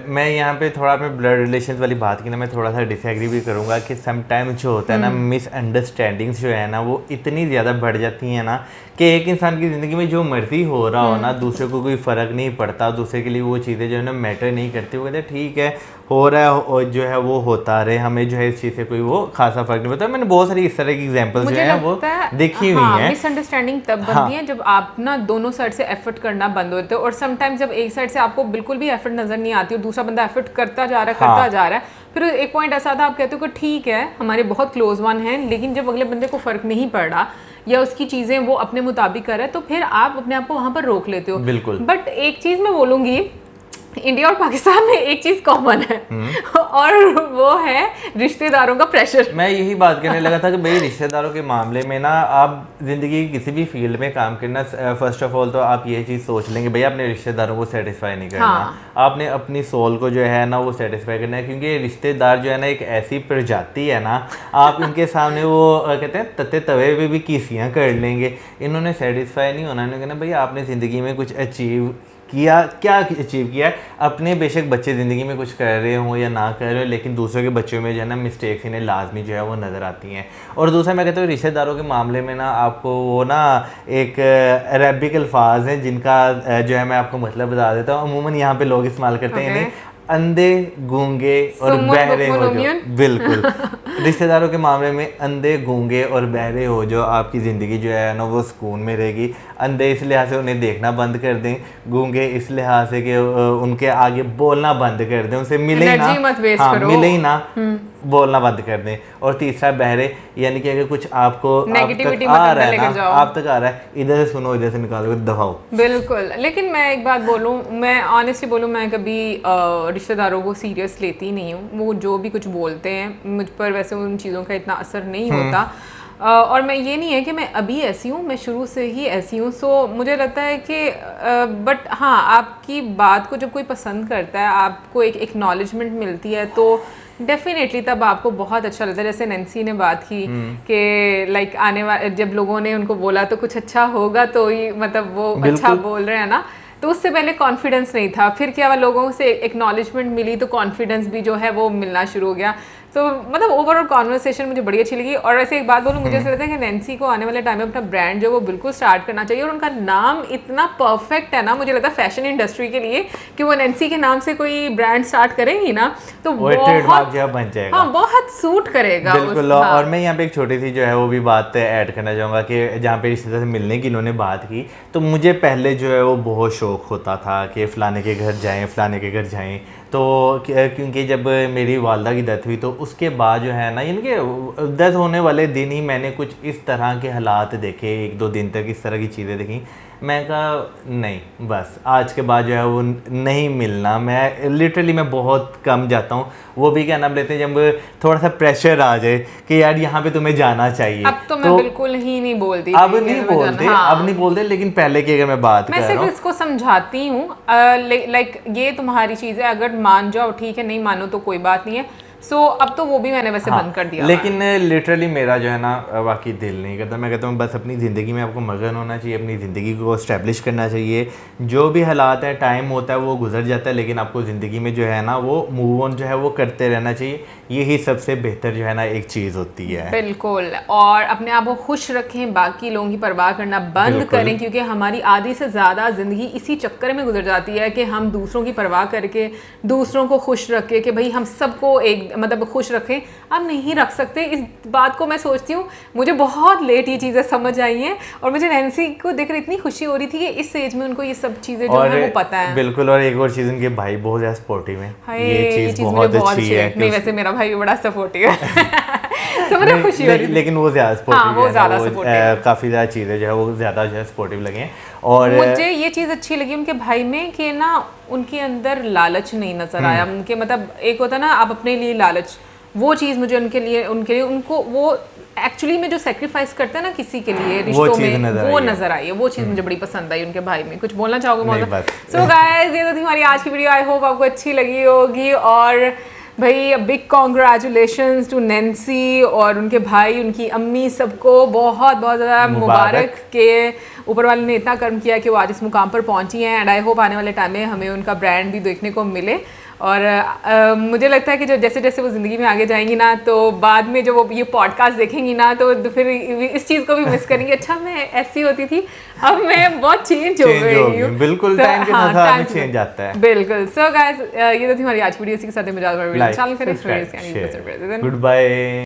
मैं यहाँ पे थोड़ा अपने ब्लड रिलेशंस वाली बात की ना, मैं थोड़ा सा डिसएग्री भी करूँगा कि समटाइम्स जो होता है ना, मिसअंडरस्टैंडिंग्स जो है ना वो इतनी ज़्यादा बढ़ जाती हैं ना कि एक इंसान की ज़िंदगी में जो मर्जी हो रहा हो ना, दूसरे को कोई फ़र्क नहीं पड़ता, दूसरे के लिए वो चीज़ें जो है ना मैटर नहीं करती। वो कहते हैं ठीक है हो रहा है, और जो है वो होता रहे, हमें जो है इस चीज़ से कोई वो खासा फर्क नहीं पड़ता। मैंने बहुत सारी इस तरह की एग्जांपल्स जो है वो देखी हुई हैं। मिसअंडरस्टैंडिंग तब बनती है जब आप ना दोनों साइड से एफर्ट करना बंद होते हो, और समटाइम्स जब एक साइड से आपको बिल्कुल भी एफर्ट नजर नहीं आती और दूसरा बंदा एफर्ट करता जा रहा है, फिर एक पॉइंट ऐसा था आप कहते हो कि ठीक है हमारे बहुत क्लोज वन हैं, लेकिन जब अगले बंदे को फर्क नहीं पड़ रहा या उसकी चीज़ें वो अपने मुताबिक कर रहा है, तो फिर आप अपने आप को वहाँ पर रोक लेते हो। बिल्कुल। बट एक चीज़ मैं बोलूँगी, इंडिया और पाकिस्तान में एक चीज़ कॉमन है, और वो है रिश्तेदारों का प्रेशर। मैं यही बात करने लगा था कि भाई रिश्तेदारों के मामले में ना, आप ज़िंदगी की किसी भी फील्ड में काम करना, फर्स्ट ऑफ ऑल तो आप ये चीज़ सोच लेंगे भाई अपने रिश्तेदारों को सेटिस्फाई नहीं करना, आपने अपनी सोल को जो है ना वो सेटिस्फाई करना है। क्योंकि रिश्तेदार जो है ना एक ऐसी प्रजाति है ना, आप इनके सामने वो कहते हैं तत्ते तवे पे भी किसियाँ कर लेंगे, इन्होंने सेटिस्फाई नहीं होना। इन्होंने कहना भाई आपने ज़िंदगी में कुछ अचीव किया, क्या अचीव किया है। अपने बेशक बच्चे ज़िंदगी में कुछ कर रहे हों या ना कर रहे हो, लेकिन दूसरों के बच्चों में जो है ना मिस्टेक्स इन्हें लाजमी जो है वो नज़र आती हैं। और दूसरा मैं कहता हूँ रिश्तेदारों के मामले में ना, आपको वो ना एक अरबिक अल्फाज हैं जिनका जो है मैं आपको मतलब बता देता हूँ, अमूमन यहाँ पे लोग इस्तेमाल करते हैं इन्हें, अंधे गूंगे और बहरे हो जो। बिल्कुल रिश्तेदारों के मामले में अंधे गूंगे और बहरे हो जो, आपकी ज़िंदगी जो है ना वो सुकून में रहेगी। अंधे इस लिहाज से उन्हें देखना बंद कर दें, गूंगे इस लिहाज से कि उनके आगे बोलना बंद कर दें, उनसे मिले ही ना, मिले ही ना, बोलना बंद कर दें। और तीसरा बहरे, यानी कि अगर कुछ आपको नेगेटिविटी आ रहा है ना, आप तक आ रहा है, इधर से सुनो इधर से निकालो, दबाओ। बिल्कुल। लेकिन मैं एक बात बोलूँ, मैं ऑनेस्टली बोलूँ, मैं कभी रिश्तेदारों को सीरियस लेती नहीं हूँ। वो जो भी कुछ बोलते हैं मुझ पर वैसे उन चीज़ों का इतना असर नहीं होता। और मैं ये नहीं है कि मैं अभी ऐसी हूँ, मैं शुरू से ही ऐसी हूँ। सो मुझे लगता है कि बट हाँ, आपकी बात को जब कोई पसंद करता है, आपको एक एक्नॉलेजमेंट मिलती है, तो डेफिनेटली तब आपको बहुत अच्छा लगता है। जैसे नैन्सी ने बात की कि लाइक आने वाले जब लोगों ने उनको बोला तो कुछ अच्छा होगा, तो ही मतलब वो अच्छा बोल रहे हैं ना, तो तो उससे पहले कॉन्फिडेंस नहीं था, फिर क्या हुआ, लोगों से एक्नॉलेजमेंट मिली तो कॉन्फिडेंस भी जो है वो मिलना शुरू हो गया। तो मतलब ओवरऑल कॉन्वर्सेशन मुझे बड़ी अच्छी लगी। और ऐसे एक बात बोलूँ, मुझे ऐसा लगता है कि नैन्सी को आने वाले टाइम में अपना ब्रांड जो वो बिल्कुल स्टार्ट करना चाहिए। और उनका नाम इतना परफेक्ट है ना, मुझे लगता है फैशन इंडस्ट्री के लिए, कि वो नैन्सी के नाम से कोई ब्रांड स्टार्ट करेंगी ना तो वो ट्रेडमार्क जो है बन जाएगा। हाँ, बहुत सूट करेगा बिल्कुल। और मैं यहाँ पे एक छोटी सी जो है वो भी बात ऐड करना चाहूँगा कि जहाँ पे रिश्तेदार से मिलने की इन्होंने बात की, तो मुझे पहले जो है वो बहुत शौक होता था कि फ़लाने के घर जाएं, फ़लाने के घर जाएं। तो क्योंकि जब मेरी वालदा की डेथ हुई तो उसके बाद जो है ना, यानी कि डेथ होने वाले दिन ही मैंने कुछ इस तरह के हालात देखे, 1-2 दिन तक इस तरह की चीज़ें देखी। मैं कहा नहीं, बस आज के बाद जो है वो नहीं मिलना। मैं लिटरली मैं बहुत कम जाता हूँ, वो भी क्या नाम लेते हैं जब थोड़ा सा प्रेशर आ जाए कि यार यहाँ पे तुम्हें जाना चाहिए। अब तो मैं बिल्कुल ही नहीं बोलती, अब नहीं बोलते, अब नहीं बोलते, लेकिन पहले की अगर मैं बात मैं कर सिर्फ रहा हूँ, इसको समझाती हूँ, लाइक ये तुम्हारी चीज़ है, अगर मान जाओ ठीक है, नहीं मानो तो कोई बात नहीं है। सो अब तो वो भी मैंने वैसे बंद कर दिया। लेकिन लिटरली मेरा जो है ना वाकई दिल नहीं करता। मैं कहता हूँ बस अपनी ज़िंदगी में आपको मगन होना चाहिए, अपनी ज़िंदगी को इस्टेब्लिश करना चाहिए। जो भी हालात है, टाइम होता है वो गुजर जाता है, लेकिन आपको ज़िंदगी में जो है ना वो मूव ऑन जो है वो करते रहना चाहिए। यही सबसे बेहतर जो है ना एक चीज़ होती है। बिल्कुल। और अपने आप को खुश रखें, बाकी लोगों की परवाह करना बंद करें, क्योंकि हमारी आधी से ज़्यादा ज़िंदगी इसी चक्कर में गुजर जाती है कि हम दूसरों की परवाह करके, दूसरों को खुश रख के, कि भाई हम सबको एक मतलब खुश रखें, अब नहीं रख सकते। इस बात को मैं सोचती हूँ, मुझे बहुत लेट ये चीज़ें समझ आई हैं, और मुझे नैन्सी को देखकर इतनी खुशी हो रही थी कि इस एज में उनको ये सब चीज़ें जो है वो पता है। बिल्कुल। और एक और चीज़, उनके भाई बहुत ज़्यादा सपोर्टिव है, ये चीज़ मुझे बहुत अच्छी है। नहीं, वैसे मेरा भाई भी बड़ा सपोर्टिव है। तो मुझे खुशी हो रही थी। लेकिन वो ज़्यादा सपोर्टिव है, वो ज़्यादा सपोर्टिव है, काफ़ी ज़्यादा चीज़ें जो है वो ज़्यादा जो है सपोर्टिव लगे हैं। और मुझे ये चीज़ अच्छी लगी उनके भाई में कि ना उनके अंदर लालच नहीं नजर आया। उनके मतलब एक होता ना आप अपने लिए लालच, वो चीज़ मुझे उनके लिए उनको वो एक्चुअली में जो सेक्रीफाइस करते हैं ना किसी के लिए रिश्तों में, वो नजर आई है। वो चीज़ मुझे बड़ी पसंद आई उनके भाई में। कुछ बोलना चाहोगे? सो गाइस, ये तो थी हमारी आज की वीडियो। आई होप आपको अच्छी लगी होगी। और भाई बिग कॉन्ग्रेचुलेशंस टू नैन्सी और उनके भाई, उनकी अम्मी, सबको बहुत बहुत ज़्यादा मुबारक के ऊपर वाले ने इतना कर्म किया कि वो आज इस मुकाम पर पहुंची हैं। एंड आई होप आने वाले टाइम में हमें उनका ब्रांड भी देखने को मिले। और मुझे लगता है कि जो जैसे जैसे वो ज़िंदगी में आगे जाएंगी ना, तो बाद में जब वो ये पॉडकास्ट देखेंगी ना, तो फिर इस चीज़ को भी मिस करेंगी। अच्छा, मैं ऐसी होती थी, अब मैं बहुत चेंज हो गई हूँ। बिल्कुल, टाइम के साथ चेंज आता है। बिल्कुल। सो गाइस, ये तो थी हमारी आज की वीडियो। इसी के साथ में गुड बाय।